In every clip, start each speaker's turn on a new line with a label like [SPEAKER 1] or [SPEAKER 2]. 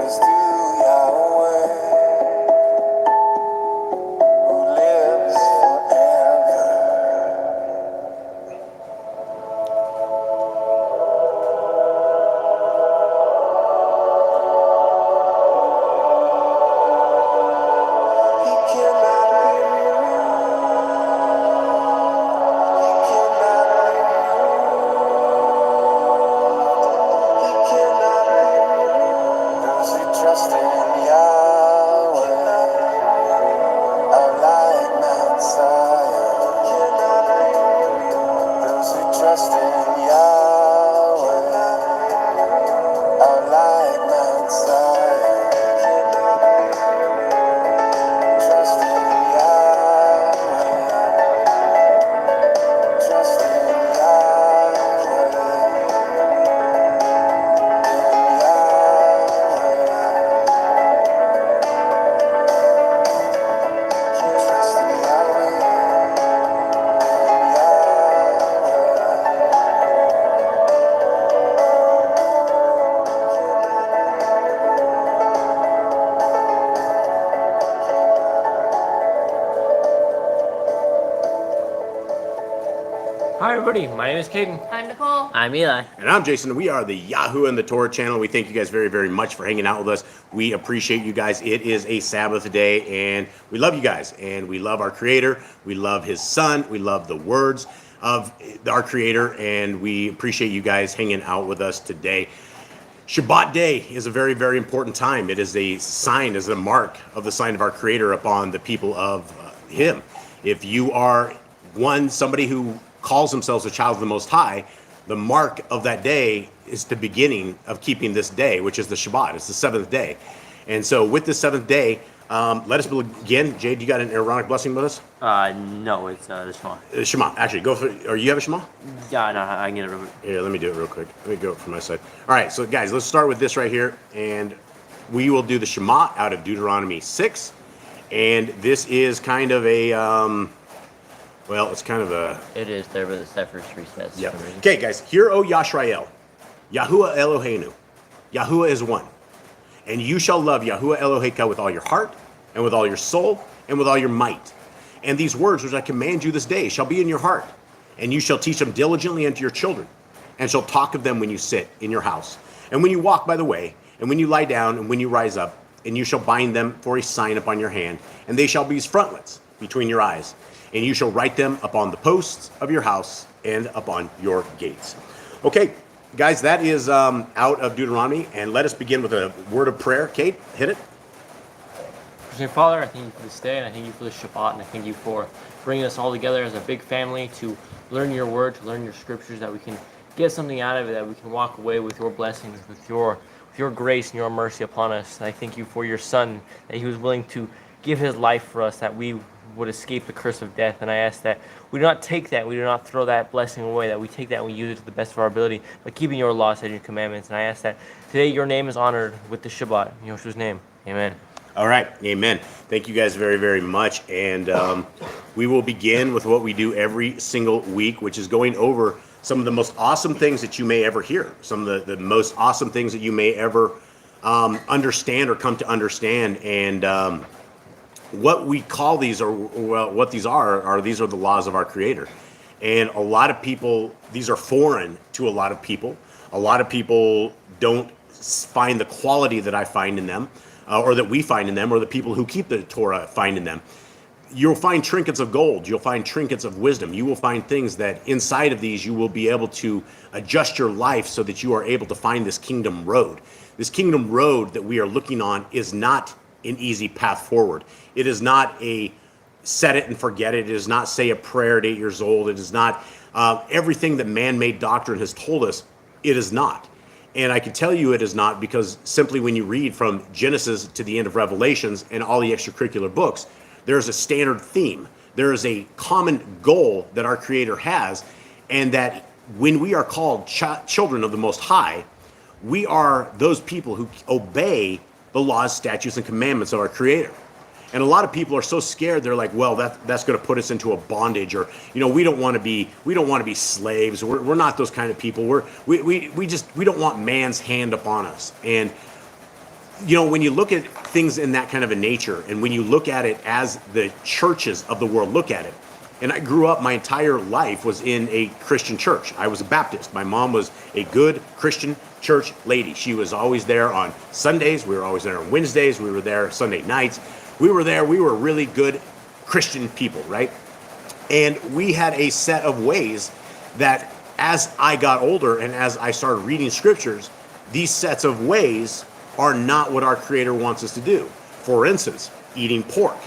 [SPEAKER 1] praise to Yahweh, who lives forever. He cannot be moved. He cannot be moved. He cannot be moved. Those who trust in Yahweh are like Mount Zion. Those who trust in Yahweh are like Mount Zion. Trust in Yahweh. Trust in
[SPEAKER 2] Hi everybody, my name is Caden.
[SPEAKER 3] I'm Nicole.
[SPEAKER 4] I'm Eli.
[SPEAKER 5] And I'm Jason. We are the Yahuwah and the Torah channel. We thank you guys very, very much for hanging out with us. We appreciate you guys. It is a Sabbath day, and we love you guys. And we love our Creator. We love His Son. We love the words of our Creator, and we appreciate you guys hanging out with us today. Shabbat day is a very, very important time. It is a sign, is a mark of the sign of our Creator upon the people of Him. If you are somebody who calls themselves a child of the Most High, the mark of that day is the beginning of keeping this day, which is the Shabbat. It's the seventh day. And so with the seventh day, let us begin. Jade, you got an Aaronic blessing with us?
[SPEAKER 4] No, it's the Shema.
[SPEAKER 5] Shema. Actually, go for, or you have a Shema?
[SPEAKER 4] Yeah, no, I can get it real quick.
[SPEAKER 5] Here, let me do it real quick. Let me go from my side. All right, so guys, let's start with this right here. And we will do the Shema out of Deuteronomy 6. And this is kind of a, well, it's kind of a...
[SPEAKER 4] It is there, but it's that first three sets.
[SPEAKER 5] Yeah. Okay, guys. Hear, O Yashrael, Yahuwah Eloheinu. Yahuwah is one. And you shall love Yahuwah Eloheka with all your heart, and with all your soul, and with all your might. And these words which I command you this day shall be in your heart. And you shall teach them diligently unto your children, and shall talk of them when you sit in your house, and when you walk by the way, and when you lie down, and when you rise up. And you shall bind them for a sign upon your hand, and they shall be as frontlets between your eyes. And you shall write them upon the posts of your house and upon your gates. Okay, guys, that is out of Deuteronomy. And let us begin with a word of prayer. Kate, hit it.
[SPEAKER 2] Dear Father, I thank you for this day, and I thank you for the Shabbat, and I thank you for bringing us all together as a big family to learn your word, to learn your scriptures, that we can get something out of it, that we can walk away with your blessings, with your grace and your mercy upon us. And I thank you for your Son, that he was willing to give his life for us, that we would escape the curse of death. And I ask that we do not take that, we do not throw that blessing away, that we take that and we use it to the best of our ability by keeping your laws and your commandments. And I ask that today your name is honored with the Shabbat. In Yahushua's name, amen.
[SPEAKER 5] All right, amen. Thank you guys very, very much. And we will begin with what we do every single week, which is going over some of the most awesome things that you may ever hear, some of the most awesome things that you may ever understand or come to understand. And what we call these, or well, what these are these are the laws of our Creator. And a lot of people, these are foreign to a lot of people. A lot of people don't find the quality that I find in them, or that we find in them, or the people who keep the Torah find in them. You'll find trinkets of gold. You'll find trinkets of wisdom. You will find things that inside of these you will be able to adjust your life so that you are able to find this kingdom road. This kingdom road that we are looking on is not an easy path forward. It is not a set it and forget it. It is not say a prayer at 8 years old. It is not everything that man-made doctrine has told us. It is not. And I can tell you it is not, because simply when you read from Genesis to the end of Revelations and all the extracurricular books, there's a standard theme. There is a common goal that our Creator has, and that when we are called children of the Most High, we are those people who obey the laws, statutes, and commandments of our Creator. And a lot of people are so scared. They're like, well, that's going to put us into a bondage, or we don't want to be slaves. We're not those kind of people. We don't want man's hand upon us. And when you look at things in that kind of a nature, and when you look at it as the churches of the world look at it, and I grew up, my entire life was in a Christian church. I was a Baptist. My mom was a good Christian church lady. She was always there on Sundays. We were always there on Wednesdays. We were there Sunday nights. We were there. We were really good Christian people, right? And we had a set of ways that as I got older and as I started reading scriptures, these sets of ways are not what our Creator wants us to do. For instance, eating pork.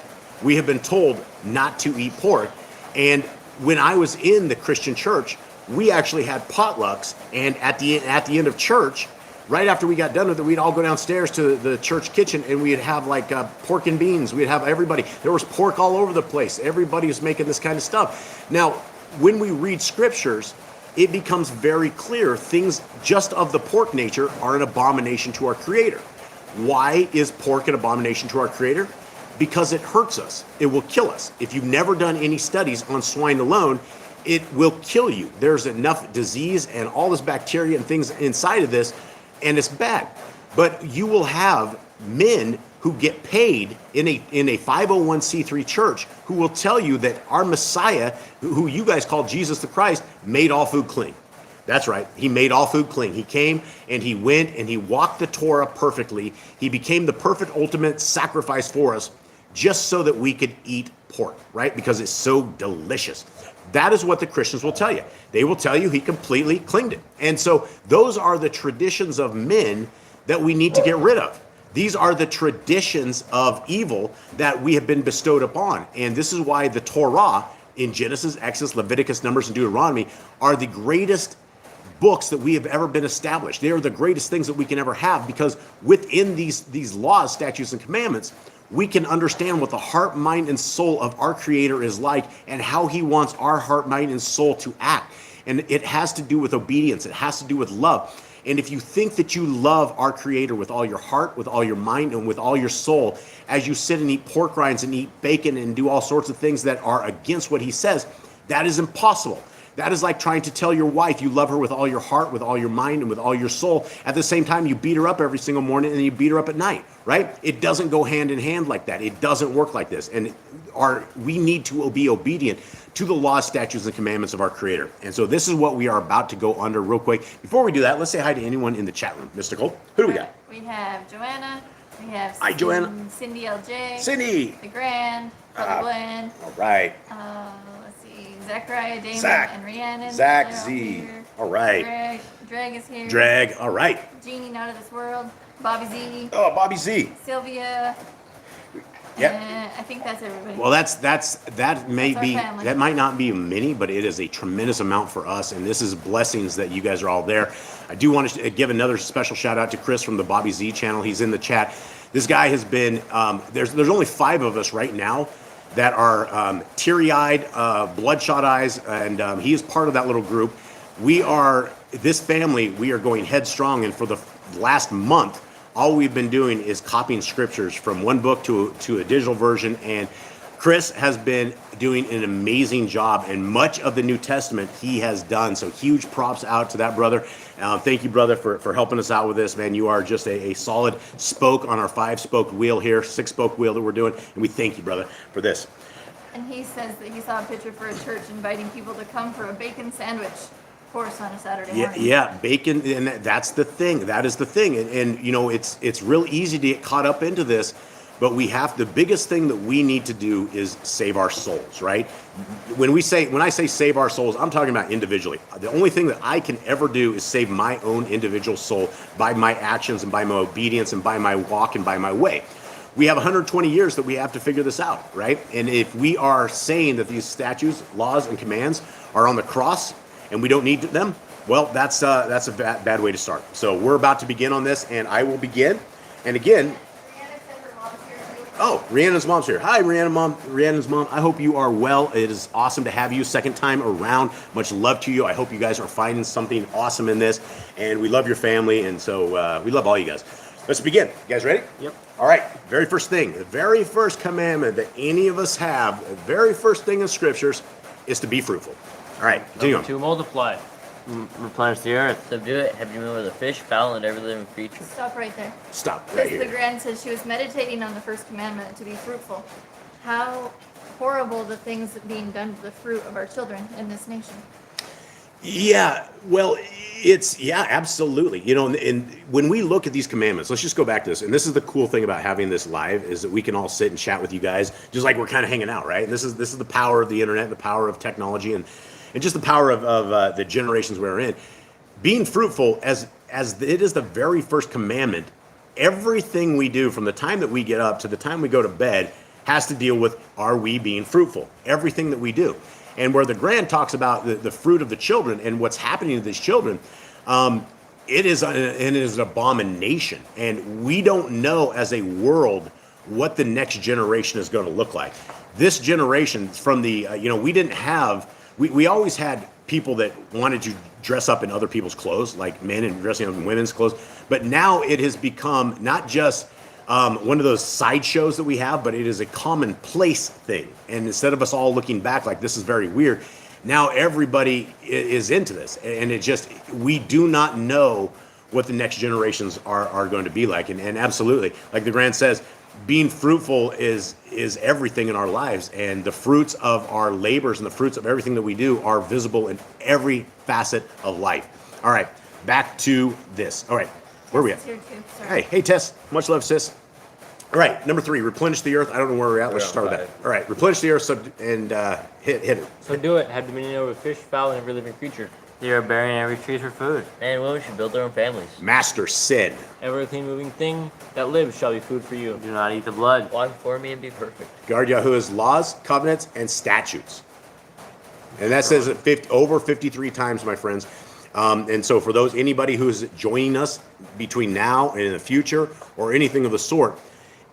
[SPEAKER 5] We have been told not to eat pork. And when I was in the Christian church, we actually had potlucks. And at the end of church, right after we got done with it, we'd all go downstairs to the church kitchen and we'd have like pork and beans. We'd have everybody. There was pork all over the place. Everybody was making this kind of stuff. Now, when we read scriptures, it becomes very clear things just of the pork nature are an abomination to our Creator. Why is pork an abomination to our Creator? Because it hurts us. It will kill us. If you've never done any studies on swine alone, it will kill you. There's enough disease and all this bacteria and things inside of this, and it's bad. But you will have men who get paid in a 501c3 church who will tell you that our Messiah, who you guys call Jesus the Christ, made all food clean. That's right. He made all food clean. He came and he went and he walked the Torah perfectly. He became the perfect ultimate sacrifice for us just so that we could eat pork, right? Because it's so delicious. That is what the Christians will tell you. They will tell you he completely cleaned it. And so those are the traditions of men that we need to get rid of. These are the traditions of evil that we have been bestowed upon. And this is why the Torah in Genesis, Exodus, Leviticus, Numbers, and Deuteronomy are the greatest books that we have ever been established. They are the greatest things that we can ever have, because within these laws, statutes, and commandments, we can understand what the heart, mind, and soul of our Creator is like and how he wants our heart, mind, and soul to act. And it has to do with obedience. It has to do with love. And if you think that you love our Creator with all your heart, with all your mind, and with all your soul, as you sit and eat pork rinds and eat bacon and do all sorts of things that are against what he says, that is impossible. That is like trying to tell your wife you love her with all your heart, with all your mind, and with all your soul. At the same time, you beat her up every single morning and you beat her up at night, right? It doesn't go hand in hand like that. It doesn't work like this. And we need to be obedient to the laws, statutes, and commandments of our Creator. And so this is what we are about to go under real quick. Before we do that, let's say hi to anyone in the chat room. Mystical, who do we got?
[SPEAKER 3] We have Joanna. We have
[SPEAKER 5] Hi, Joanna.
[SPEAKER 3] Cindy LJ.
[SPEAKER 5] Cindy.
[SPEAKER 3] The Grand. Brother Glenn.
[SPEAKER 5] All right.
[SPEAKER 3] Let's see. Zachariah, Damon,
[SPEAKER 5] Zach.
[SPEAKER 3] and Rhiannon.
[SPEAKER 5] Zach
[SPEAKER 3] They're all
[SPEAKER 5] Z.
[SPEAKER 3] here.
[SPEAKER 5] All right.
[SPEAKER 3] Drag is here.
[SPEAKER 5] Drag. All right.
[SPEAKER 3] Jeannie, not of this world. Bobby Z.
[SPEAKER 5] Oh, Bobby Z.
[SPEAKER 3] Sylvia.
[SPEAKER 5] Yep.
[SPEAKER 3] I think that's everybody.
[SPEAKER 5] Well, that may
[SPEAKER 3] our
[SPEAKER 5] be,
[SPEAKER 3] family.
[SPEAKER 5] that might not be many, but it is a tremendous amount for us, and this is blessings that you guys are all there. I do want to give another special shout out to Chris from the Bobby Z channel. He's in the chat. This guy has been, there's only 5 of us right now that are teary-eyed, bloodshot eyes, and he is part of that little group. We are, this family, we are going headstrong, and for the last month, all we've been doing is copying scriptures from one book to a digital version, and Chris has been doing an amazing job, and much of the New Testament he has done. So huge props out to that brother. Thank you, brother, for helping us out with this, man. You are just a solid spoke on our 5-spoke wheel here, 6-spoke wheel that we're doing, and we thank you, brother, for this.
[SPEAKER 3] And he says that he saw a picture for a church inviting people to come for a bacon sandwich course on a Saturday morning.
[SPEAKER 5] Yeah, bacon, and that's the thing. That is the thing, and you know, it's real easy to get caught up into this, but the biggest thing that we need to do is save our souls, right? When I say save our souls, I'm talking about individually. The only thing that I can ever do is save my own individual soul by my actions and by my obedience and by my walk and by my way. We have 120 years that we have to figure this out, right? And if we are saying that these statutes, laws, and commands are on the cross and we don't need them, well, that's a bad way to start. So we're about to begin on this, and I will begin. And again, oh, Rhiannon's mom's here. Hi, Rhiannon's mom. I hope you are well. It is awesome to have you second time around. Much love to you. I hope you guys are finding something awesome in this, and we love your family, and so we love all you guys. Let's begin. You guys ready?
[SPEAKER 2] Yep.
[SPEAKER 5] All right. Very first thing, the very first commandment that any of us have, the very first thing in scriptures is to be fruitful. All right, continue on.
[SPEAKER 2] To multiply.
[SPEAKER 4] Replenish the earth. Subdue it. Have dominion over the fish, fowl, and every living creature.
[SPEAKER 3] Stop right there.
[SPEAKER 5] Stop right
[SPEAKER 3] Because the
[SPEAKER 5] here.
[SPEAKER 3] Grand says she was meditating on the first commandment to be fruitful. How horrible the things being done to the fruit of our children in this nation.
[SPEAKER 5] Yeah, well, yeah, absolutely. You know, and when we look at these commandments, let's just go back to this. And this is the cool thing about having this live is that we can all sit and chat with you guys, just like we're kind of hanging out, right? And this is the power of the internet, the power of technology, and just the power of the generations we're in. Being fruitful, as it is the very first commandment. Everything we do from the time that we get up to the time we go to bed has to deal with, are we being fruitful? Everything that we do. And where the Grand talks about the fruit of the children and what's happening to these children, it is an abomination. And we don't know as a world what the next generation is going to look like. This generation from the, we didn't have, we always had people that wanted to dress up in other people's clothes, like men and dressing up in women's clothes. But now it has become not just one of those sideshows that we have, but it is a commonplace thing. And instead of us all looking back like this is very weird, now everybody is into this. And it just, we do not know what the next generations are going to be like. And absolutely, like the Grand says, being fruitful is everything in our lives. And the fruits of our labors and the fruits of everything that we do are visible in every facet of life. All right, back to this. All right, where are we at?
[SPEAKER 3] Tess is here too. Sorry.
[SPEAKER 5] Hey, Tess. Much love, sis. All right, number 3, replenish the earth. I don't know where we're at. Let's just start with that. All right, replenish the earth and hit it.
[SPEAKER 2] Subdue it. Have dominion over fish, fowl, and every living creature.
[SPEAKER 4] They are bearing every tree for food. Man and women should build their own families.
[SPEAKER 5] Master sin.
[SPEAKER 2] Every clean moving thing that lives shall be food for you.
[SPEAKER 4] Do not eat the blood. Walk before me and be perfect.
[SPEAKER 5] Guard Yahuwah's laws, covenants, and statutes. And that says it over 53 times, my friends. And so for anybody who's joining us between now and in the future or anything of the sort,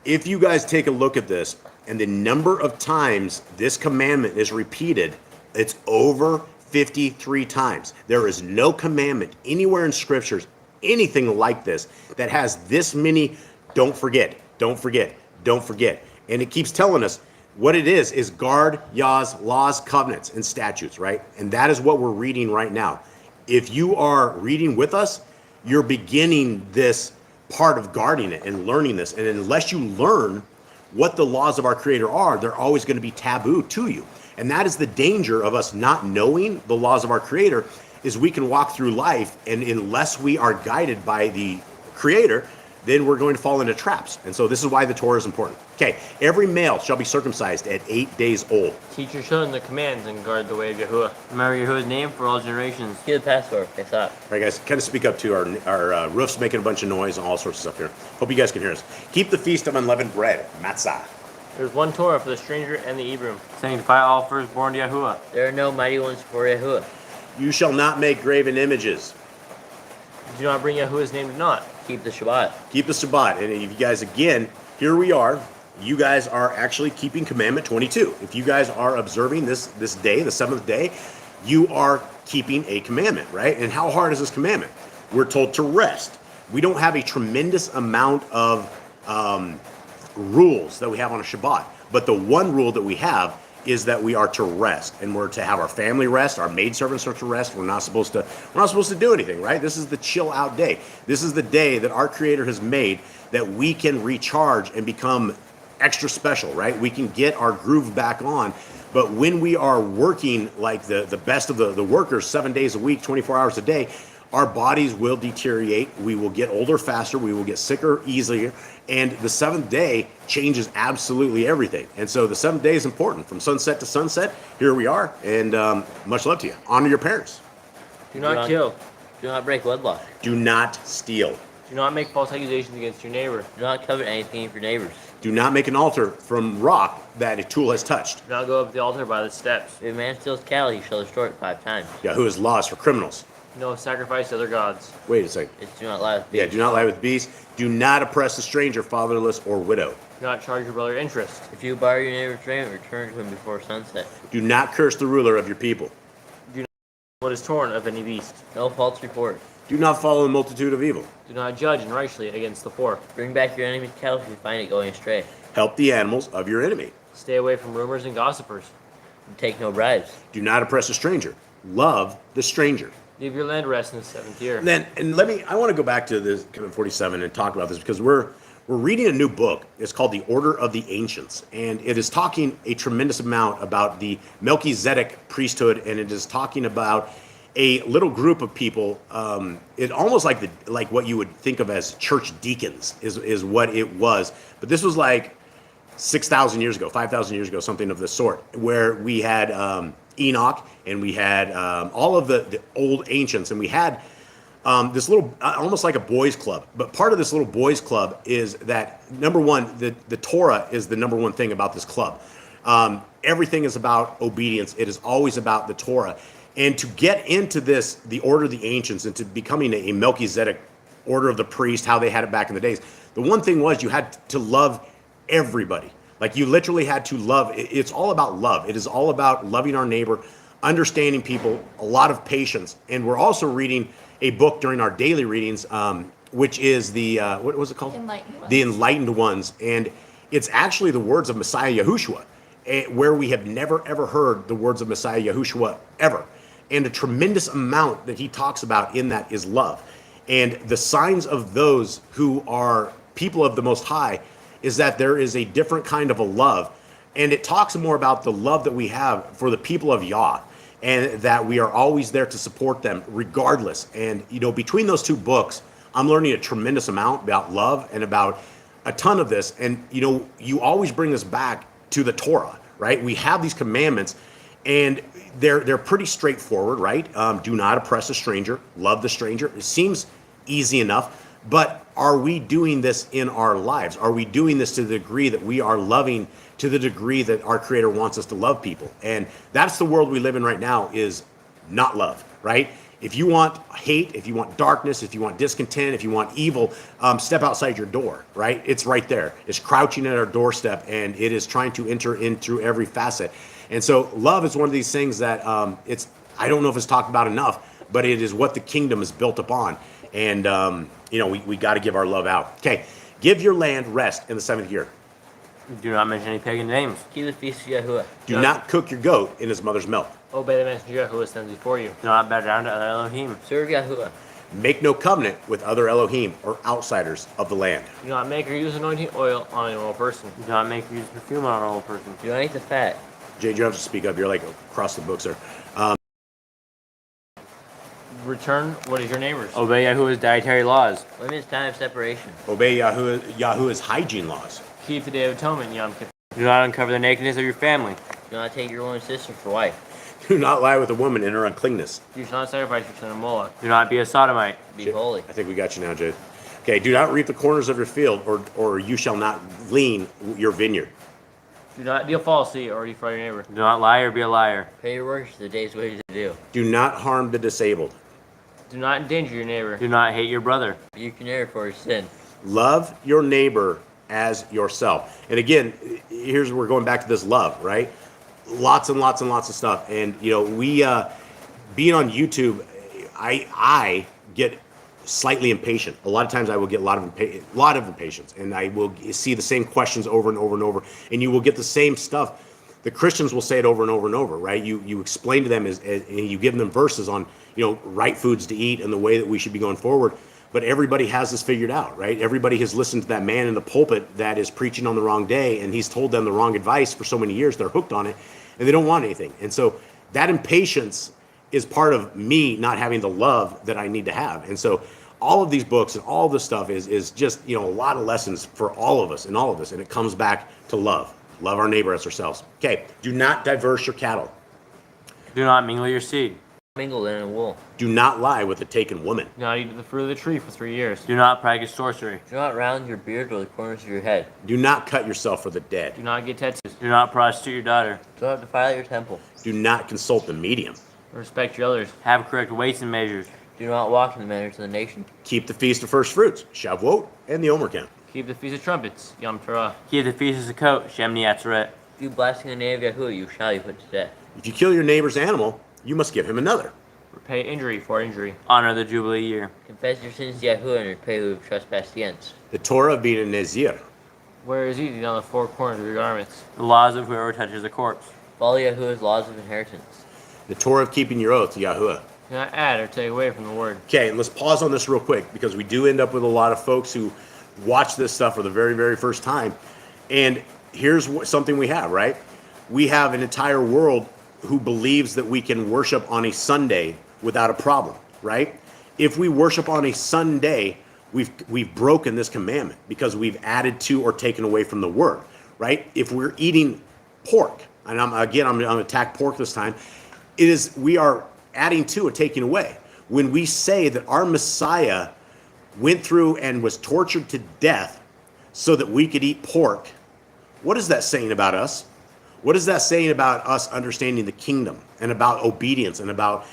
[SPEAKER 5] if you guys take a look at this and the number of times this commandment is repeated, it's over 53 times. There is no commandment anywhere in scriptures, anything like this, that has this many, don't forget, don't forget, don't forget. And it keeps telling us what it is guard Yah's laws, covenants, and statutes, right? And that is what we're reading right now. If you are reading with us, you're beginning this part of guarding it and learning this. And unless you learn what the laws of our Creator are, they're always going to be taboo to you. And that is the danger of us not knowing the laws of our Creator, is we can walk through life, and unless we are guided by the Creator, then we're going to fall into traps. And so this is why the Torah is important. Okay, every male shall be circumcised at 8 days old.
[SPEAKER 2] Teach your children the commands and guard the way of Yahuwah.
[SPEAKER 4] Remember Yahuwah's name for all generations. Give the Passover. Guess up.
[SPEAKER 5] All right, guys, kind of speak up to our roof's making a bunch of noise and all sorts of stuff here. Hope you guys can hear us. Keep the feast of unleavened bread, matzah.
[SPEAKER 2] There's one Torah for the stranger and the Hebrew.
[SPEAKER 4] Sanctify all firstborn to Yahuwah. There are no mighty ones for Yahuwah.
[SPEAKER 5] You shall not make graven images.
[SPEAKER 2] Do not bring Yahuwah's name to naught.
[SPEAKER 4] Keep the Shabbat.
[SPEAKER 5] Keep the Sabbath. And if you guys, again, here we are. You guys are actually keeping commandment 22. If you guys are observing this day, the 7th day, you are keeping a commandment, right? And how hard is this commandment? We're told to rest. We don't have a tremendous amount of rules that we have on a Shabbat. But the one rule that we have is that we are to rest, and we're to have our family rest. Our maidservants are to rest. We're not supposed to do anything, right? This is the chill out day. This is the day that our Creator has made that we can recharge and become extra special, right? We can get our groove back on. But when we are working like the best of the workers, 7 days a week, 24 hours a day, our bodies will deteriorate. We will get older faster. We will get sicker easier. And the 7th day changes absolutely everything. And so the 7th day is important. From sunset to sunset, here we are. And much love to you. Honor your parents.
[SPEAKER 2] Do not kill.
[SPEAKER 4] Do not break wedlock.
[SPEAKER 5] Do not steal.
[SPEAKER 2] Do not make false accusations against your neighbor.
[SPEAKER 4] Do not covet anything of your neighbors.
[SPEAKER 5] Do not make an altar from rock that a tool has touched.
[SPEAKER 2] Do not go up the altar by the steps.
[SPEAKER 4] If a man steals cattle, he shall destroy it 5 times.
[SPEAKER 5] Yahuwah's laws for criminals.
[SPEAKER 2] No sacrifice to other gods.
[SPEAKER 5] Wait a second.
[SPEAKER 4] It's do not lie with beasts.
[SPEAKER 5] Yeah, do not lie with beasts. Do not oppress a stranger, fatherless, or widow.
[SPEAKER 2] Do not charge your brother interest.
[SPEAKER 4] If you borrow your neighbor's raiment, return to him before sunset.
[SPEAKER 5] Do not curse the ruler of your people.
[SPEAKER 2] Do not what is torn of any beast.
[SPEAKER 4] No false report.
[SPEAKER 5] Do not follow the multitude of evil.
[SPEAKER 2] Do not judge unrighteously against the poor.
[SPEAKER 4] Bring back your enemy's cattle if you find it going astray.
[SPEAKER 5] Help the animals of your enemy.
[SPEAKER 2] Stay away from rumors and gossipers.
[SPEAKER 4] Take no bribes.
[SPEAKER 5] Do not oppress a stranger. Love the stranger.
[SPEAKER 2] Give your land rest in the 7th year.
[SPEAKER 5] I want to go back to this kind of 47 and talk about this because we're reading a new book. It's called The Order of the Ancients, and it is talking a tremendous amount about the Melchizedek priesthood, and it is talking about a little group of people. It almost like what you would think of as church deacons is what it was, but this was like 6,000 years ago, 5,000 years ago, something of the sort, where we had Enoch, and we had all of the old ancients, and we had this little, almost like a boys club. But part of this little boys club is that, number one, the Torah is the number one thing about this club. Everything is about obedience. It is always about the Torah. And to get into this, the order of the ancients, and to becoming a Melchizedek order of the priest, how they had it back in the days, the one thing was you had to love everybody. Like, you literally had to love. It's all about love. It is all about loving our neighbor, understanding people, a lot of patience. And we're also reading a book during our daily readings, which is the, what was it called?
[SPEAKER 3] Enlightened Ones.
[SPEAKER 5] The Enlightened Ones. And it's actually the words of Messiah Yahushua, where we have never, ever heard the words of Messiah Yahushua ever. And a tremendous amount that he talks about in that is love. And the signs of those who are people of the Most High is that there is a different kind of a love. And it talks more about the love that we have for the people of Yah, and that we are always there to support them regardless. And, you know, between those two books, I'm learning a tremendous amount about love and about a ton of this. And, you know, you always bring us back to the Torah, right? We have these commandments, and they're pretty straightforward, right? Do not oppress a stranger, love the stranger. It seems easy enough, but are we doing this in our lives? Are we doing this to the degree that we are loving, to the degree that our Creator wants us to love people? And that's the world we live in right now, is not love, right? If you want hate, if you want darkness, if you want discontent, if you want evil, step outside your door, right? It's right there. It's crouching at our doorstep, and it is trying to enter in through every facet. And so love is one of these things that I don't know if it's talked about enough, but it is what the kingdom is built upon. And, you know, we got to give our love out. Okay, give your land rest in the 7th year.
[SPEAKER 2] Do not mention any pagan names.
[SPEAKER 4] Keep the feast of Yahuwah.
[SPEAKER 5] Do not cook your goat in his mother's milk.
[SPEAKER 2] Obey the messenger who was sent before you. Do not bow down to other Elohim.
[SPEAKER 4] Serve Yahuwah.
[SPEAKER 5] Make no covenant with other Elohim or outsiders of the land.
[SPEAKER 2] Do not make or use anointing oil on an old person. Do not make or use perfume on an old person.
[SPEAKER 4] Do not eat the fat.
[SPEAKER 5] Jade, you have to speak up. You're like across the books there.
[SPEAKER 2] Return what is your neighbor's. Obey Yahuwah's dietary laws.
[SPEAKER 4] Women's time of separation.
[SPEAKER 5] Obey Yahuwah's hygiene laws.
[SPEAKER 2] Keep the Day of Atonement, Yom Kippur. Do not uncover the nakedness of your family.
[SPEAKER 4] Do not take your woman's sister for wife.
[SPEAKER 5] Do not lie with a woman in her uncleanness.
[SPEAKER 2] You shall not sacrifice your son to Moloch. Do not be a sodomite.
[SPEAKER 4] Be holy.
[SPEAKER 5] I think we got you now, Jade. Okay, do not reap the corners of your field, or you shall not glean your vineyard.
[SPEAKER 2] Do not deal falsely or defraud your neighbor. Do not lie or be a liar.
[SPEAKER 4] Pay your workers the day's wages due.
[SPEAKER 5] Do not harm the disabled.
[SPEAKER 2] Do not endanger your neighbor. Do not hate your brother.
[SPEAKER 4] Rebuke your neighbor for his sin.
[SPEAKER 5] Love your neighbor as yourself. And again, here's where we're going back to this love, right? Lots and lots and lots of stuff. And, you know, we, being on YouTube, I get slightly impatient. A lot of times I will get a lot of impatience, and I will see the same questions over and over and over, and you will get the same stuff. The Christians will say it over and over and over, right? You explain to them and you give them verses on, you know, right foods to eat and the way that we should be going forward. But everybody has this figured out, right? Everybody has listened to that man in the pulpit that is preaching on the wrong day, and he's told them the wrong advice for so many years. They're hooked on it, and they don't want anything. And so that impatience is part of me not having the love that I need to have. And so all of these books and all this stuff is just, you know, a lot of lessons for all of us and all of us. And it comes back to love. Love our neighbor as ourselves. Okay, do not diverse your cattle.
[SPEAKER 2] Do not mingle your seed.
[SPEAKER 4] Mingle in a wool.
[SPEAKER 5] Do not lie with a taken woman.
[SPEAKER 2] Do not eat the fruit of the tree for 3 years. Do not practice sorcery.
[SPEAKER 4] Do not round your beard or the corners of your head.
[SPEAKER 5] Do not cut yourself for the dead.
[SPEAKER 2] Do not get tattoos. Do not prostitute your daughter.
[SPEAKER 4] Do not defile your temple.
[SPEAKER 5] Do not consult the medium.
[SPEAKER 2] Respect your elders. Have correct weights and measures.
[SPEAKER 4] Do not walk in the manners of the nation.
[SPEAKER 5] Keep the Feast of First Fruits, Shavuot, and the Omer count.
[SPEAKER 2] Keep the Feast of Trumpets, Yom Torah. Keep the Feast of Sukkot, Shemini Atzeret.
[SPEAKER 4] If you blaspheme the name of Yahuwah, you shall be put to death.
[SPEAKER 5] If you kill your neighbor's animal, you must give him another.
[SPEAKER 2] Repay injury for injury. Honor the Jubilee year.
[SPEAKER 4] Confess your sins to Yahuwah and repay who have trespassed against.
[SPEAKER 5] The Torah of being a Nazir.
[SPEAKER 2] Wear is easy on the 4 corners of your garments. The laws of whoever touches a corpse.
[SPEAKER 4] Follow Yahuwah's laws of inheritance.
[SPEAKER 5] The Torah of keeping your oath to Yahuwah.
[SPEAKER 2] Do not add or take away from the word.
[SPEAKER 5] Okay, and let's pause on this real quick because we do end up with a lot of folks who watch this stuff for the very, very first time. And here's something we have, right? We have an entire world who believes that we can worship on a Sunday without a problem, right? If we worship on a Sunday, we've broken this commandment because we've added to or taken away from the word, right? If we're eating pork, and I'm going to attack pork this time, we are adding to or taking away. When we say that our Messiah went through and was tortured to death so that we could eat pork, what is that saying about us? What is that saying about us understanding the kingdom and about obedience and about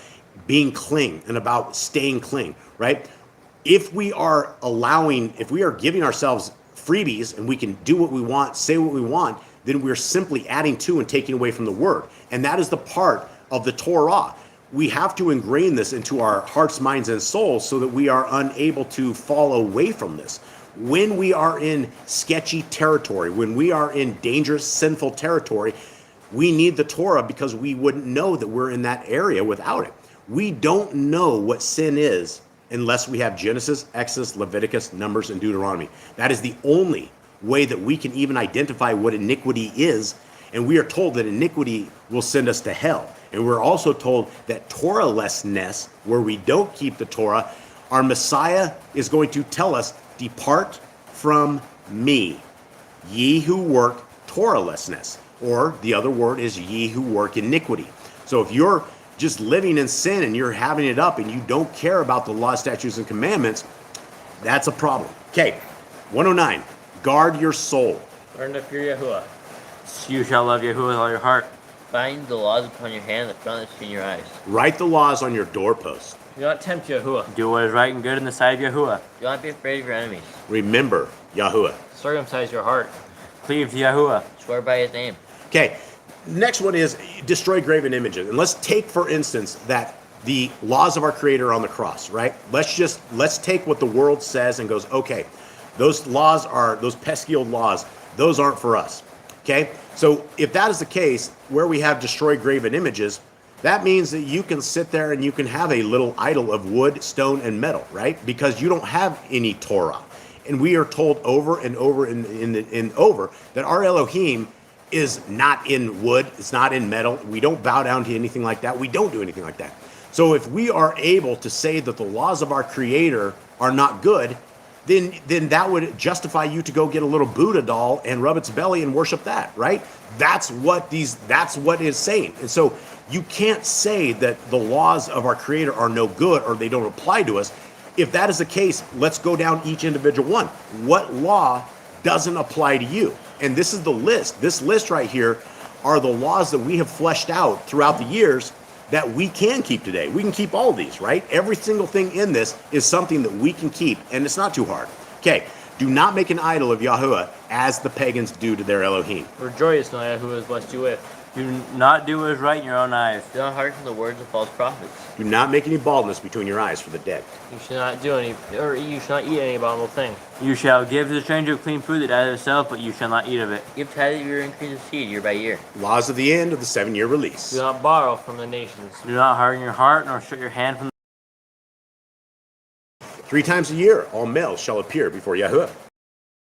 [SPEAKER 5] being clean and about staying clean, right? If we are giving ourselves freebies and we can do what we want, say what we want, then we're simply adding to and taking away from the word. And that is the part of the Torah. We have to ingrain this into our hearts, minds, and souls so that we are unable to fall away from this. When we are in sketchy territory, when we are in dangerous, sinful territory, we need the Torah because we wouldn't know that we're in that area without it. We don't know what sin is unless we have Genesis, Exodus, Leviticus, Numbers, and Deuteronomy. That is the only way that we can even identify what iniquity is. And we are told that iniquity will send us to hell. And we're also told that Torah-lessness, where we don't keep the Torah, our Messiah is going to tell us, depart from me, ye who work Torah-lessness. Or the other word is ye who work iniquity. So if you're just living in sin and you're having it up and you don't care about the law, statutes, and commandments, that's a problem. Okay, 109, guard your soul.
[SPEAKER 2] Learn to fear Yahuwah.
[SPEAKER 4] You shall love Yahuwah with all your heart. Bind the laws upon your hand, the frontlets between your eyes.
[SPEAKER 5] Write the laws on your doorpost.
[SPEAKER 2] Do not tempt Yahuwah.
[SPEAKER 4] Do what is right and good in the sight of Yahuwah.
[SPEAKER 3] Do not be afraid of your enemies.
[SPEAKER 5] Remember Yahuwah.
[SPEAKER 2] Circumcise your heart.
[SPEAKER 4] Cleave to Yahuwah.
[SPEAKER 3] Swear by his name.
[SPEAKER 5] Okay, next one is destroy graven images. And let's take, for instance, that the laws of our Creator on the cross, right? Let's take what the world says and goes, okay, those laws are, those pesky old laws, those aren't for us. Okay, so if that is the case, where we have destroyed graven images, that means that you can sit there and you can have a little idol of wood, stone, and metal, right? Because you don't have any Torah. And we are told over and over and over that our Elohim is not in wood, it's not in metal. We don't bow down to anything like that. We don't do anything like that. So if we are able to say that the laws of our Creator are not good, then that would justify you to go get a little Buddha doll and rub its belly and worship that, right? That's what is saying. And so you can't say that the laws of our Creator are no good or they don't apply to us. If that is the case, let's go down each individual one. What law doesn't apply to you? And this is the list. This list right here are the laws that we have fleshed out throughout the years that we can keep today. We can keep all these, right? Every single thing in this is something that we can keep, and it's not too hard. Okay, do not make an idol of Yahuwah as the pagans do to their Elohim.
[SPEAKER 2] Rejoice, not Yahuwah has blessed you with.
[SPEAKER 4] Do not do what is right in your own eyes.
[SPEAKER 3] Do not hearken to the words of false prophets.
[SPEAKER 5] Do not make any baldness between your eyes for the dead.
[SPEAKER 2] You should not you should not eat any abominable thing.
[SPEAKER 4] You shall give to the stranger clean food that dies of itself, but you shall not eat of it.
[SPEAKER 3] Give tithe of your increase of seed year by year.
[SPEAKER 5] Laws of the end of the 7-year release.
[SPEAKER 2] Do not borrow from the nations.
[SPEAKER 4] Do not harden your heart, nor shut your hand from
[SPEAKER 5] 3 times a year, all males shall appear before Yahuwah.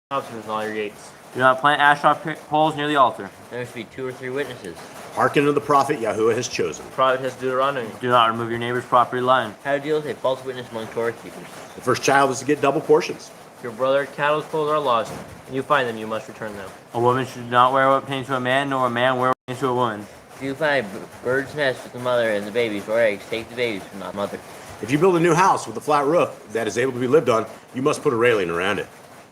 [SPEAKER 2] Officers in all your gates.
[SPEAKER 4] Do not plant Asherah poles near the altar.
[SPEAKER 3] There must be 2 or 3 witnesses.
[SPEAKER 5] Hearken to the prophet Yahuwah has chosen.
[SPEAKER 2] The prophet has Deuteronomy.
[SPEAKER 4] Do not remove your neighbor's property line.
[SPEAKER 3] How to deal with a false witness among Torah keepers.
[SPEAKER 5] The first child is to get double portions.
[SPEAKER 2] If your brother cattle's clothes are lost, and you find them, you must return them.
[SPEAKER 4] A woman should not wear what pertains to a man, nor a man wear what pertains to a woman.
[SPEAKER 3] If you find a bird's nest with the mother and the babies or eggs, take the babies from the mother.
[SPEAKER 5] If you build a new house with a flat roof that is able to be lived on, you must put a railing around it.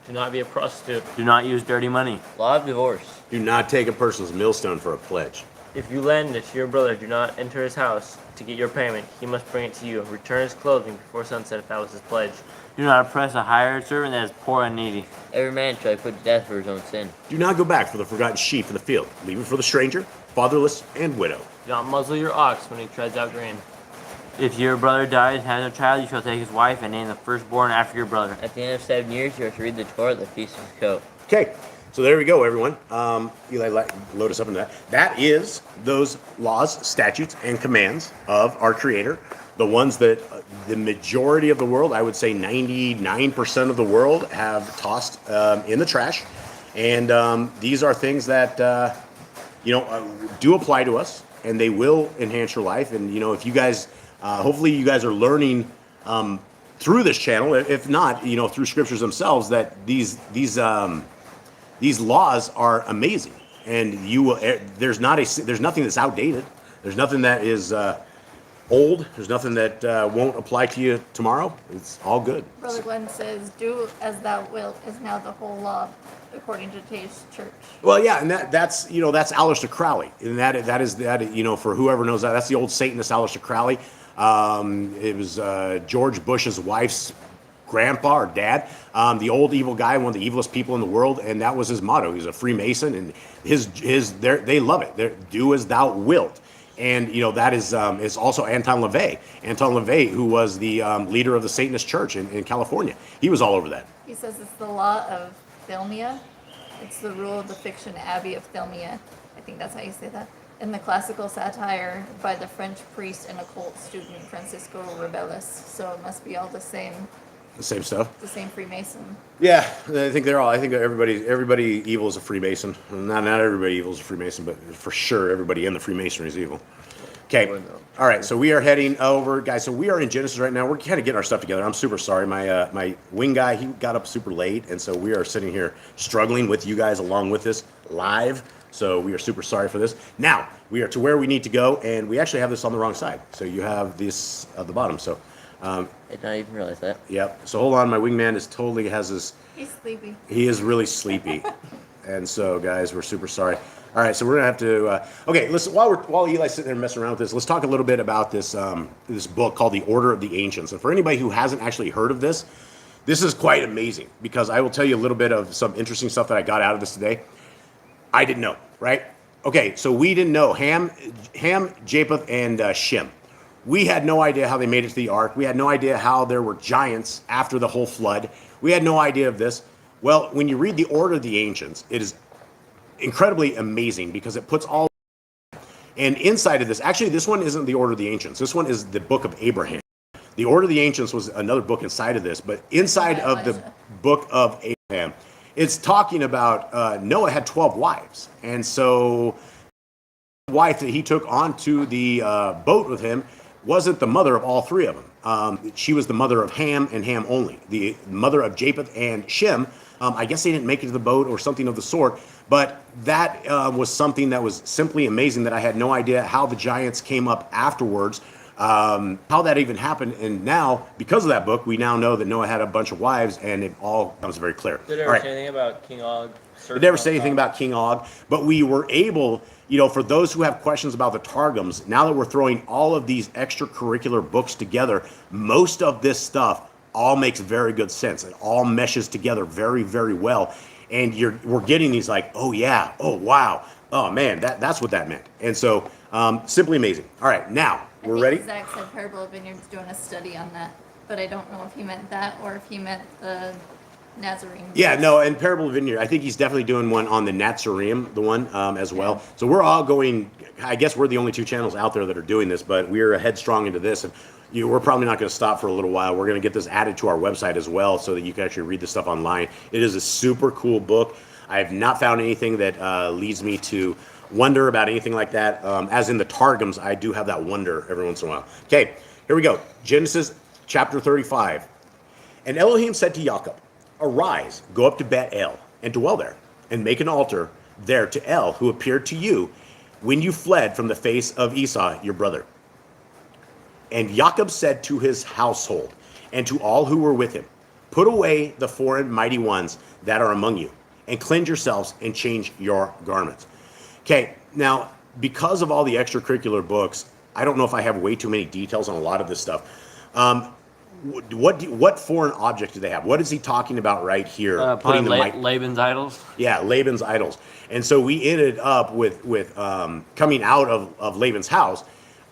[SPEAKER 2] Do not be a prostitute.
[SPEAKER 4] Do not use dirty money.
[SPEAKER 3] Law of divorce.
[SPEAKER 5] Do not take a person's millstone for a pledge.
[SPEAKER 2] If you lend it to your brother, do not enter his house to get your payment. He must bring it to you. Return his clothing before sunset if that was his pledge.
[SPEAKER 4] Do not oppress a hired servant that is poor and needy.
[SPEAKER 3] Every man shall be put to death for his own sin.
[SPEAKER 5] Do not go back for the forgotten sheep in the field. Leave it for the stranger, fatherless, and widow.
[SPEAKER 2] Do not muzzle your ox when he treads out grain.
[SPEAKER 4] If your brother dies and has no child, you shall take his wife and name the firstborn after your brother.
[SPEAKER 3] At the end of 7 years, you are to read the Torah at the Feast of Sukkot.
[SPEAKER 5] Okay, so there we go, everyone. Eli, load us up into that. That is those laws, statutes, and commands of our Creator. the ones that the majority of the world, I would say 99% of the world, have tossed in the trash. And these are things that do apply to us, and they will enhance your life. And if you guys, hopefully, you guys are learning through this channel, if not, through scriptures themselves, that these laws are amazing, and you will. There's nothing that's outdated. There's nothing that is old. There's nothing that won't apply to you tomorrow. It's all good.
[SPEAKER 3] Brother Glenn says, "Do as thou wilt" is now the whole law, according to today's church.
[SPEAKER 5] Well, yeah, and that's Aleister Crowley, and that is for whoever knows that's the old Satanist Aleister Crowley. It was George Bush's wife's grandpa or dad, the old evil guy, one of the evilest people in the world, and that was his motto. He's a Freemason, and they love it. Do as thou wilt. And that is also Anton LaVey. Anton LaVey, who was the leader of the Satanist Church in California, he was all over that.
[SPEAKER 3] He says it's the law of 𝐤𝐄𝐄𝐄. It's the rule of the fiction abbey of 𝐤𝐿𝐿𝐿𝐿. I think that's how you say that. In the classical satire by the French priest and occult student Francisco Rabelais. So it must be all the same.
[SPEAKER 5] The same stuff.
[SPEAKER 3] The same Freemason.
[SPEAKER 5] Yeah, I think they're all. I think everybody evil is a Freemason. Not everybody evil is a Freemason, but for sure everybody in the Freemasonry is evil. Okay. All right. So we are heading over, guys. So we are in Genesis right now. We're kind of getting our stuff together. I'm super sorry. My wing guy, he got up super late, and so we are sitting here struggling with you guys along with us live. So we are super sorry for this. Now we are to where we need to go, and we actually have this on the wrong side. So you have this at the bottom. So.
[SPEAKER 4] I did not even realize that.
[SPEAKER 5] Yep. So hold on, my wingman has his.
[SPEAKER 3] He's sleepy.
[SPEAKER 5] He is really sleepy, and so guys, we're super sorry. All right, so we're gonna have to. Okay, listen. While Eli's sitting there messing around with this, let's talk a little bit about this this book called The Order of the Ancients. And for anybody who hasn't actually heard of this is quite amazing, because I will tell you a little bit of some interesting stuff that I got out of this today. I didn't know, right? Okay, so we didn't know Ham, Japheth, and Shem. We had no idea how they made it to the ark. We had no idea how there were giants after the whole flood. We had no idea of this. Well, when you read The Order of the Ancients, it is incredibly amazing, because it puts all. And inside of this, actually, this one isn't The Order of the Ancients. This one is the Book of Abraham. The Order of the Ancients was another book inside of this, but inside of the Book of Abraham, it's talking about Noah had 12 wives. And so the wife that he took onto the boat with him wasn't the mother of all three of them. She was the mother of Ham and Ham only. The mother of Japheth and Shem, I guess they didn't make it to the boat or something of the sort, but that was something that was simply amazing, that I had no idea how the giants came up afterwards, how that even happened. And now, because of that book, we now know that Noah had a bunch of wives, and it all comes very clear.
[SPEAKER 2] Did it ever say anything about King Og?
[SPEAKER 5] It never say anything about King Og, but we were able, for those who have questions about the Targums, now that we're throwing all of these extracurricular books together, most of this stuff all makes very good sense. It all meshes together very, very well. And we're getting these like, oh yeah, oh wow, oh man, that's what that meant. And so, simply amazing. All right, now, we're ready?
[SPEAKER 3] Zach said Parable of Vineyards doing a study on that, but I don't know if he meant that or if he meant the Nazarene.
[SPEAKER 5] Yeah, no, and Parable of Vineyard, I think he's definitely doing one on the Nazarene, the one as well. So we're all going, I guess we're the only two channels out there that are doing this, but we're headstrong into this, and we're probably not going to stop for a little while. We're going to get this added to our website as well, so that you can actually read this stuff online. It is a super cool book. I have not found anything that leads me to wonder about anything like that. As in the Targums, I do have that wonder every once in a while. Okay, here we go. Genesis chapter 35. And Elohim said to Jacob, "Arise, go up to Bethel, and dwell there, and make an altar there to El, who appeared to you when you fled from the face of Esau, your brother." And Jacob said to his household, and to all who were with him, "Put away the foreign mighty ones that are among you, and cleanse yourselves, and change your garments." Okay, now, because of all the extracurricular books, I don't know if I have way too many details on a lot of this stuff. What foreign object do they have? What is he talking about right here?
[SPEAKER 2] Putting Laban's idols.
[SPEAKER 5] Yeah, Laban's idols. And so we ended up with coming out of Laban's house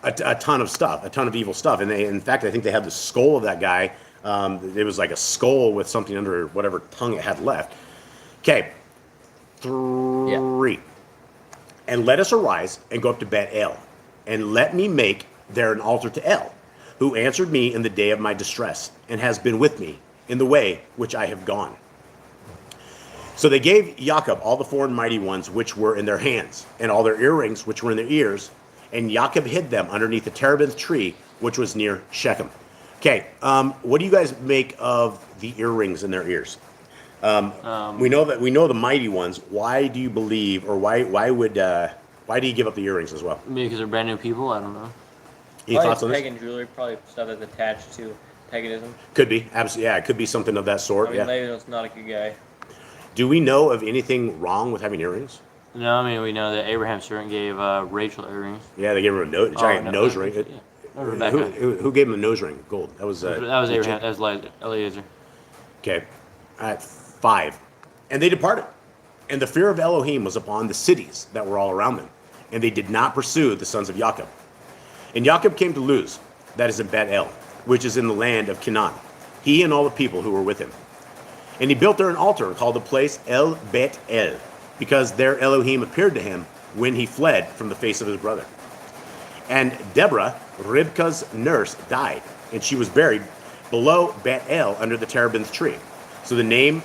[SPEAKER 5] a ton of stuff, a ton of evil stuff. And in fact, I think they had the skull of that guy. It was like a skull with something under whatever tongue it had left. Okay, 3. Yeah. And let us arise and go up to Bethel, and let me make there an altar to El. who answered me in the day of my distress, and has been with me in the way which I have gone. So they gave Jacob all the 4 mighty ones which were in their hands, and all their earrings which were in their ears, and Jacob hid them underneath the terebinth tree which was near Shechem. Okay, what do you guys make of the earrings in their ears? We know the mighty ones. Why do you believe, or why do you give up the earrings as well?
[SPEAKER 2] Because they're brand new people. I don't know.
[SPEAKER 5] Any
[SPEAKER 2] Probably
[SPEAKER 5] thoughts on this?
[SPEAKER 2] pagan jewelry, probably stuff that's attached to paganism.
[SPEAKER 5] Could be, absolutely. Yeah, it could be something of that sort.
[SPEAKER 2] I mean,
[SPEAKER 5] Yeah.
[SPEAKER 2] Laban's not a good guy.
[SPEAKER 5] Do we know of anything wrong with having earrings?
[SPEAKER 2] No, I mean we know that Abraham's servant gave Rachel earrings.
[SPEAKER 5] Yeah, they gave him a giant nose ring.
[SPEAKER 2] Yeah. Rebecca.
[SPEAKER 5] Who gave him the nose ring? Gold. That was
[SPEAKER 2] Abraham. That was Eliezer.
[SPEAKER 5] Okay. At 5. And they departed. And the fear of Elohim was upon the cities that were all around them. And they did not pursue the sons of Jacob. And Jacob came to Luz, that is in Bet-El, which is in the land of Canaan, he and all the people who were with him. And he built there an altar and called the place El Bet-El, because there Elohim appeared to him when he fled from the face of his brother. And Deborah, Ribkah's nurse, died, and she was buried below Bet-El under the terebinth tree. So the name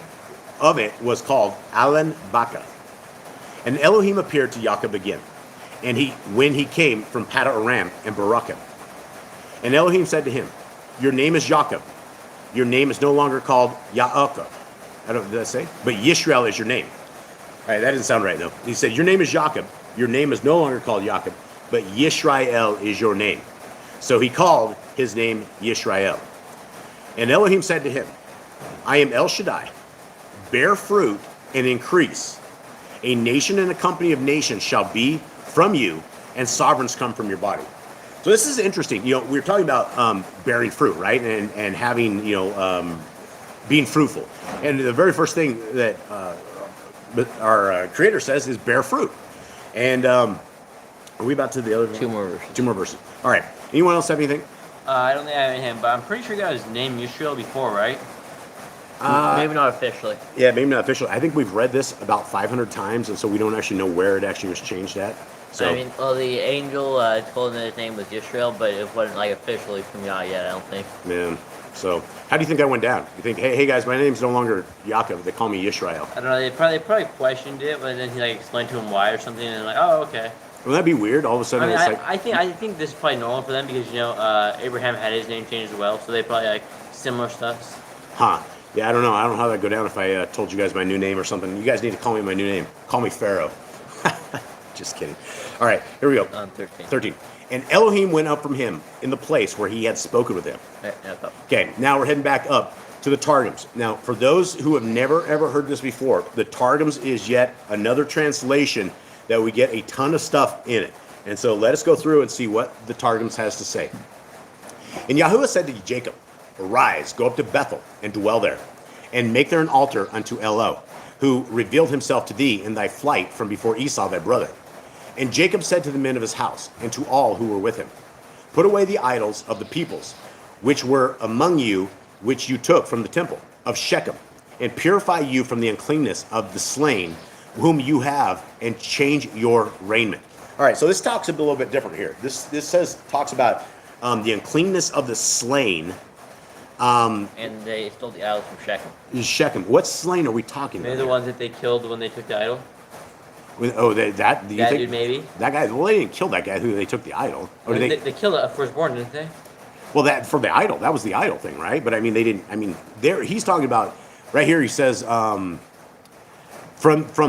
[SPEAKER 5] of it was called Alan Baka. And Elohim appeared to Jacob again, and when he came from Pada Aram and Barakah. And Elohim said to him, your name is Jacob. Your name is no longer called Yaakov. Did I say? But Yisrael is your name. All right, that didn't sound right, though. He said, your name is Jacob. Your name is no longer called Jacob, but Yisrael is your name. So he called his name Yisrael. And Elohim said to him, I am El Shaddai. Bear fruit and increase. A nation and a company of nations shall be from you, and sovereigns come from your body. So this is interesting. You know, we were talking about bearing fruit, right? And having, being fruitful. And the very first thing that our Creator says is bear fruit. And are we about to the other?
[SPEAKER 4] 2 more verses.
[SPEAKER 5] 2 more verses. All right. Anyone else have anything?
[SPEAKER 2] I don't think I have him, but I'm pretty sure he got his name Yisrael before, right?
[SPEAKER 4] Maybe not officially.
[SPEAKER 5] Yeah, maybe not officially. I think we've read this about 500 times, and so we don't actually know where it actually was changed at. So
[SPEAKER 4] I mean, well, the angel told him that his name was Yisrael, but it wasn't like officially from Yah yet, I don't think.
[SPEAKER 5] man. So how do you think that went down? You think, hey guys, my name's no longer Yaakov. They call me Yisrael.
[SPEAKER 2] I don't know. They probably questioned it, but then he like explained to him why or something, and they're like, oh, okay.
[SPEAKER 5] Wouldn't that be weird? All of a
[SPEAKER 2] I
[SPEAKER 5] sudden,
[SPEAKER 2] mean,
[SPEAKER 5] it's like,
[SPEAKER 2] I think this is probably normal for them because Abraham had his name changed as well, so they probably like similar stuff.
[SPEAKER 5] huh? Yeah, I don't know. I don't know how that'd go down if I told you guys my new name or something. You guys need to call me my new name. Call me Pharaoh. Just kidding. All right, here we go.
[SPEAKER 4] 13.
[SPEAKER 5] 13. And Elohim went up from him in the place where he had spoken with him. Okay, now we're heading back up to the Targums. Now, for those who have never ever heard this before, the Targums is yet another translation that we get a ton of stuff in it. And so let us go through and see what the Targums has to say. And Yahuwah said to Jacob, arise, go up to Bethel and dwell there, and make there an altar unto Elo, who revealed himself to thee in thy flight from before Esau thy brother. And Jacob said to the men of his house, and to all who were with him, put away the idols of the peoples, which were among you, which you took from the temple of Shechem, and purify you from the uncleanness of the slain, whom you have, and change your raiment. All right, so this talks a little bit different here. This talks about the uncleanness of the slain.
[SPEAKER 4] And they stole the idols from Shechem.
[SPEAKER 5] Shechem. What slain are we talking
[SPEAKER 2] Maybe
[SPEAKER 5] about?
[SPEAKER 2] the ones that they killed when they took the idol.
[SPEAKER 5] Oh, that do you
[SPEAKER 2] That
[SPEAKER 5] think,
[SPEAKER 2] dude, maybe.
[SPEAKER 5] that guy? Well, they didn't kill that guy who they took the idol. Or did
[SPEAKER 2] They killed a firstborn, didn't they?
[SPEAKER 5] Well, that for the idol, that was the idol thing, right? But I mean, they didn't. I mean, there he's talking about right here. He says, from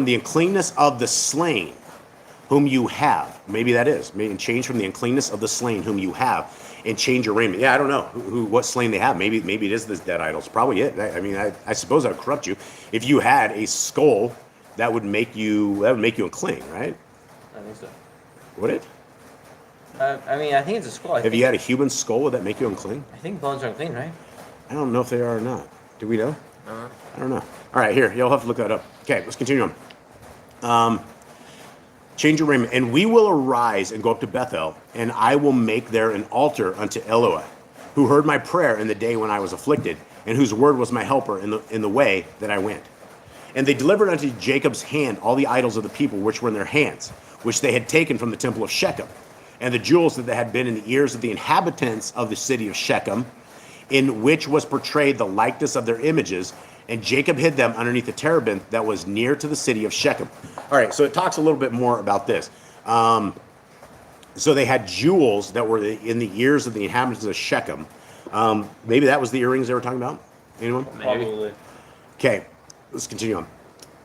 [SPEAKER 5] the uncleanness of the slain, whom you have. Maybe that is. Maybe change from the uncleanness of the slain, whom you have, and change your raiment. Yeah, I don't know what slain they have. Maybe it is this dead idols. Probably it. I mean, I suppose that would corrupt you if you had a skull that would make you unclean, right?
[SPEAKER 2] I think so.
[SPEAKER 5] Would it?
[SPEAKER 2] I mean, I think it's a skull.
[SPEAKER 5] If you had a human skull, would that make you unclean?
[SPEAKER 2] I think bones are unclean, right?
[SPEAKER 5] I don't know if they are or not. Do we know?
[SPEAKER 4] Uh-huh.
[SPEAKER 5] I don't know. All right, here, you'll have to look that up. Okay, let's continue on. Change your raiment, and we will arise and go up to Bethel, and I will make there an altar unto Eloah, who heard my prayer in the day when I was afflicted, and whose word was my helper in the way that I went. And they delivered unto Jacob's hand all the idols of the people which were in their hands, which they had taken from the temple of Shechem. and the jewels that had been in the ears of the inhabitants of the city of Shechem, in which was portrayed the likeness of their images, and Jacob hid them underneath the terebinth that was near to the city of Shechem. All right, so it talks a little bit more about this. So they had jewels that were in the ears of the inhabitants of Shechem. Maybe that was the earrings they were talking about? Anyone?
[SPEAKER 4] Probably.
[SPEAKER 5] Okay, let's continue on.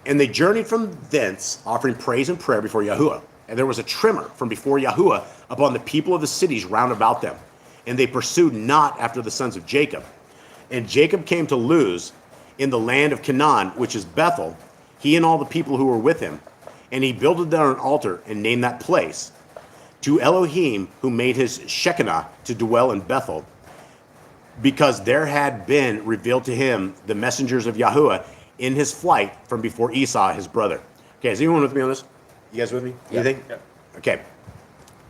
[SPEAKER 5] And they journeyed from thence, offering praise and prayer before Yahuwah. And there was a tremor from before Yahuwah upon the people of the cities round about them. And they pursued not after the sons of Jacob. And Jacob came to Luz in the land of Canaan, which is Bethel, he and all the people who were with him. And he builded there an altar and named that place to Elohim, who made his Shekinah to dwell in Bethel, because there had been revealed to him the messengers of Yahuwah in his flight from before Esau, his brother. Okay, is anyone with me on this? You guys with me?
[SPEAKER 2] Yeah.
[SPEAKER 5] Anything?
[SPEAKER 2] Yep.
[SPEAKER 5] Okay,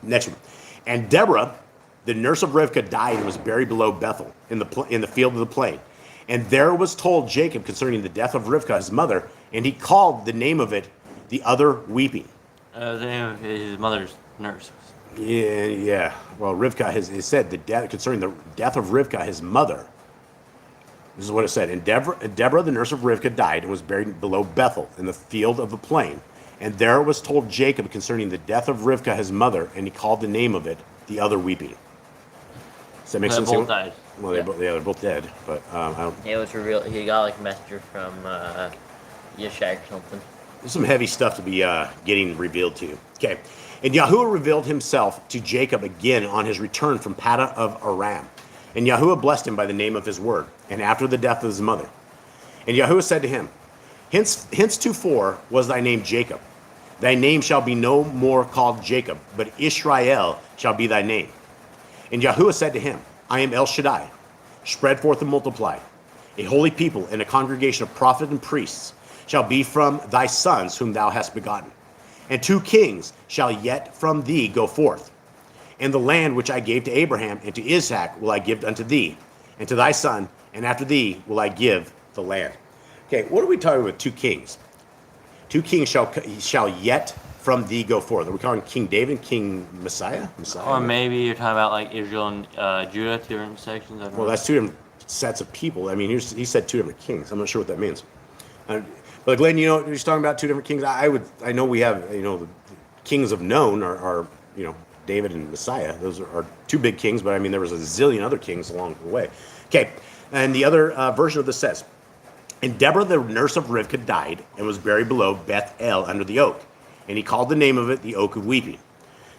[SPEAKER 5] next one. And Deborah, the nurse of Rivkah, died and was buried below Bethel in the field of the plain. And there was told Jacob concerning the death of Rivkah, his mother, and he called the name of it the other weeping.
[SPEAKER 4] The name of his mother's nurse.
[SPEAKER 5] Yeah. Well, Rivkah has said the death concerning the death of Rivkah, his mother. This is what it said. And Deborah, the nurse of Rivkah, died and was buried below Bethel in the field of the plain. And there was told Jacob concerning the death of Rivkah, his mother, and he called the name of it the other weeping. Does that make sense?
[SPEAKER 4] They both died.
[SPEAKER 5] Well, they're both dead, but I don't.
[SPEAKER 4] Yeah, it was revealed. He got like a messenger from Yeshai or something.
[SPEAKER 5] There's some heavy stuff to be getting revealed to you. Okay. And Yahuwah revealed himself to Jacob again on his return from Padan of Aram. And Yahuwah blessed him by the name of his word, and after the death of his mother. And Yahuwah said to him, Henceforth was thy name Jacob. Thy name shall be no more called Jacob, but Israel shall be thy name. And Yahuwah said to him, I am El Shaddai, spread forth and multiply. A holy people and a congregation of prophets and priests shall be from thy sons whom thou hast begotten. And 2 kings shall yet from thee go forth. And the land which I gave to Abraham and to Isaac will I give unto thee, and to thy son, and after thee will I give the land. Okay, what are we talking about 2 kings? 2 kings shall yet from thee go forth. Are we calling King David King Messiah?
[SPEAKER 4] Or maybe you're talking about like Israel and Judah, 2 different sections. I don't know.
[SPEAKER 5] Well, that's 2 different sets of people. I mean, he said 2 different kings. I'm not sure what that means. But Glenn, you know, he's talking about 2 different kings. I know we have, the kings of known are David and Messiah. Those are 2 big kings, but I mean, there was a zillion other kings along the way. Okay, and the other version of this says, and Deborah, the nurse of Rivkah, died and was buried below Beth El under the oak. And he called the name of it the Oak of Weeping.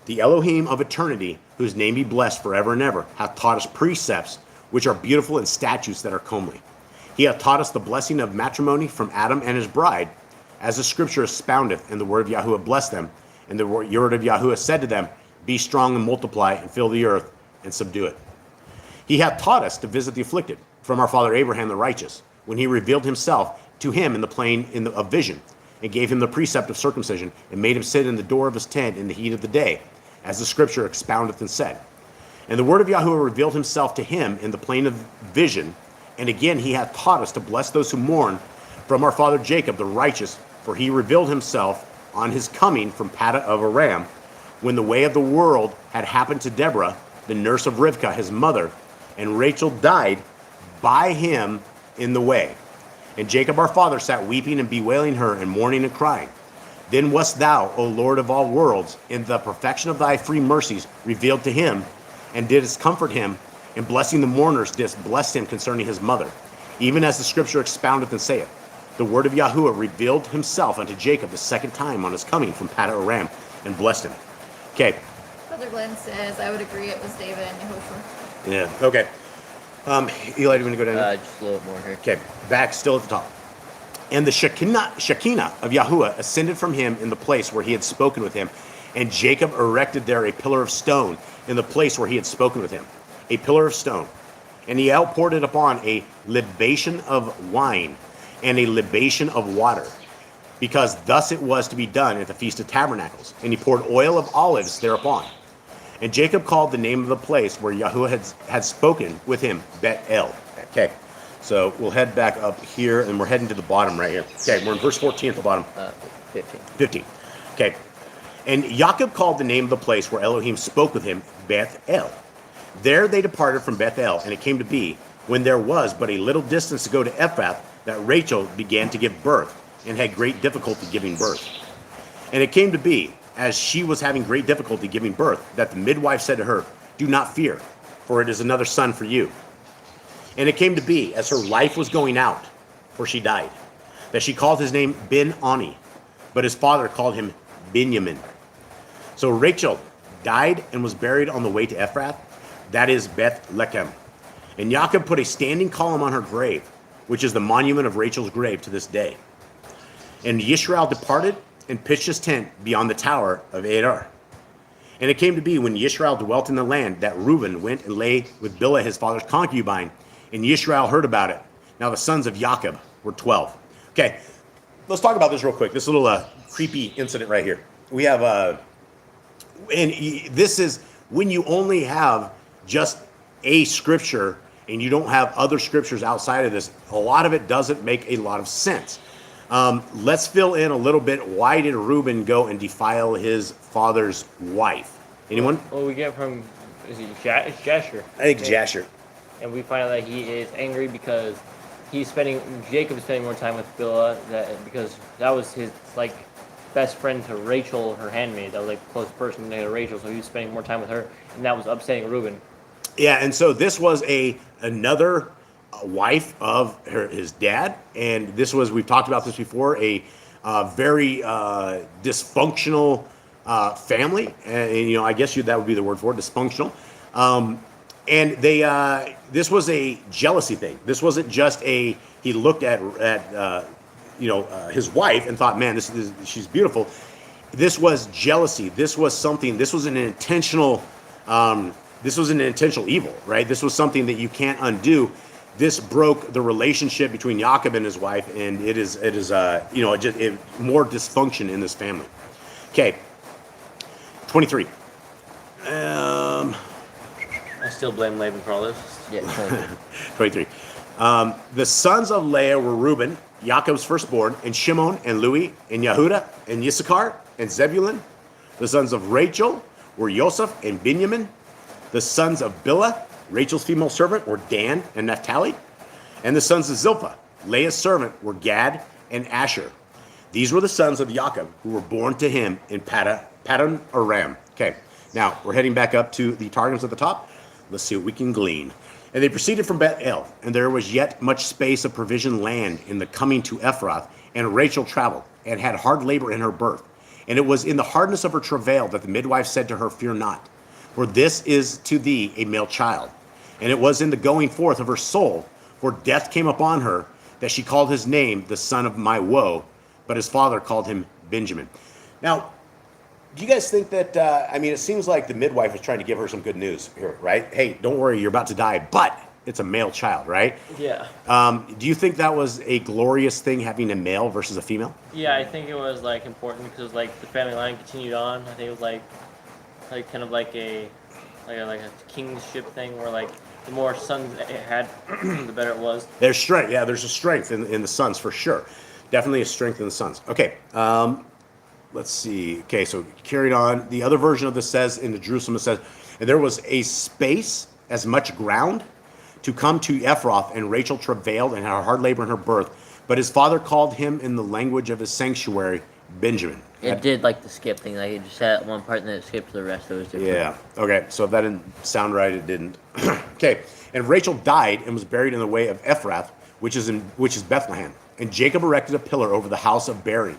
[SPEAKER 5] The Elohim of eternity, whose name be blessed forever and ever, hath taught us precepts which are beautiful and statutes that are comely. He hath taught us the blessing of matrimony from Adam and his bride, as the scripture expoundeth, and the word of Yahuwah blessed them. And the word of Yahuwah said to them, Be strong and multiply, and fill the earth, and subdue it. He hath taught us to visit the afflicted, from our father Abraham the righteous, when he revealed himself to him in the plain of vision, and gave him the precept of circumcision, and made him sit in the door of his tent in the heat of the day, as the scripture expoundeth and said. And the word of Yahuwah revealed himself to him in the plain of vision, and again he hath taught us to bless those who mourn, from our father Jacob the righteous, for he revealed himself on his coming from Padan of Aram, when the way of the world had happened to Deborah, the nurse of Rivkah, his mother, and Rachel died by him in the way. And Jacob our father sat weeping and bewailing her, and mourning and crying. Then wast thou, O Lord of all worlds, in the perfection of thy free mercies, revealed to him, and didst comfort him, and blessing the mourners didst bless him concerning his mother, even as the scripture expoundeth and saith. The word of Yahuwah revealed himself unto Jacob the second time on his coming from Padan Aram, and blessed him. Okay.
[SPEAKER 3] Brother Glenn says, I would agree it was David and Yehoshua.
[SPEAKER 5] Yeah, okay. Eli, do you want to go down?
[SPEAKER 4] Just a little bit more here.
[SPEAKER 5] Okay, back still at the top. And the Shekinah of Yahuwah ascended from him in the place where he had spoken with him, and Jacob erected there a pillar of stone in the place where he had spoken with him, a pillar of stone. And he outpoured it upon a libation of wine and a libation of water, because thus it was to be done at the Feast of Tabernacles. And he poured oil of olives thereupon. And Jacob called the name of the place where Yahuwah had spoken with him Bet-El. Okay, so we'll head back up here, and we're heading to the bottom right here. Okay, we're in verse 14 at the bottom.
[SPEAKER 4] 15.
[SPEAKER 5] 15. Okay. And Jacob called the name of the place where Elohim spoke with him Beth-el. There they departed from Beth-el, and it came to be, when there was but a little distance to go to Ephrath, that Rachel began to give birth, and had great difficulty giving birth. And it came to be, as she was having great difficulty giving birth, that the midwife said to her, do not fear, for it is another son for you. And it came to be, as her life was going out, for she died, that she called his name Ben-Oni, but his father called him Benjamin. So Rachel died and was buried on the way to Ephrath, that is Beth-Lechem. And Jacob put a standing column on her grave, which is the monument of Rachel's grave to this day. And Yishrael departed and pitched his tent beyond the tower of Adar. And it came to be, when Yishrael dwelt in the land, that Reuben went and lay with Bilhah his father's concubine, and Yishrael heard about it. Now the sons of Jacob were 12. Okay, let's talk about this real quick. This little creepy incident right here. We have, and this is when you only have just a scripture and you don't have other scriptures outside of this, a lot of it doesn't make a lot of sense. Let's fill in a little bit. Why did Reuben go and defile his father's wife? Anyone?
[SPEAKER 2] Well, we get from, is it Jasher?
[SPEAKER 5] I think Jasher.
[SPEAKER 2] And we find out that he is angry because Jacob is spending more time with Bilhah, because that was his, like, best friend to Rachel, her handmaid. That was like the close person to Rachel, so he was spending more time with her, and that was upsetting Reuben.
[SPEAKER 5] Yeah, and so this was another wife of his dad, and this was, we've talked about this before, a very dysfunctional family, and I guess that would be the word for it, dysfunctional. And they this was a jealousy thing. This wasn't just he looked at his wife and thought, man, she's beautiful. This was jealousy. This was an intentional evil, right? This was something that you can't undo. This broke the relationship between Jacob and his wife, and it is more dysfunction in this family. Okay, 23.
[SPEAKER 4] I still blame Laban for all this.
[SPEAKER 2] Yeah,
[SPEAKER 5] 23. The sons of Leah were Reuben, Jacob's firstborn, and Shimon, and Lewi, and Yehuda, and Issachar, and Zebulun. The sons of Rachel were Joseph and Benjamin. The sons of Bilhah, Rachel's female servant, were Dan and Naphtali. And the sons of Zilpah, Leah's servant, were Gad and Asher. These were the sons of Jacob who were born to him in Paddan Aram. Okay, now we're heading back up to the Targums at the top. Let's see what we can glean. And they proceeded from Beth-el, and there was yet much space of provisioned land in the coming to Ephrath. And Rachel traveled, and had hard labor in her birth. And it was in the hardness of her travail that the midwife said to her, fear not, for this is to thee a male child. And it was in the going forth of her soul, for death came upon her, that she called his name the son of my woe, but his father called him Benjamin. Now, do you guys think that, it seems like the midwife was trying to give her some good news here, right? Hey, don't worry, you're about to die, but it's a male child, right?
[SPEAKER 2] Yeah.
[SPEAKER 5] Do you think that was a glorious thing, having a male versus a female?
[SPEAKER 2] Yeah, I think it was like important because the family line continued on. I think it was like kind of like a kingship thing where the more sons it had, the better it was.
[SPEAKER 5] There's strength. Yeah, there's a strength in the sons for sure. Definitely a strength in the sons. Okay. Let's see. Okay, so carried on. The other version of this says, in the Jerusalem, it says, and there was a space as much ground to come to Ephrath, and Rachel travailed and had hard labor in her birth. But his father called him in the language of his sanctuary, Benjamin.
[SPEAKER 4] It did like the skip thing. Like it just had one part and then it skipped to the rest. It was different.
[SPEAKER 5] Yeah. Okay. So if that didn't sound right, it didn't. Okay. And Rachel died and was buried in the way of Ephrath, which is Bethlehem. And Jacob erected a pillar over the house of burying,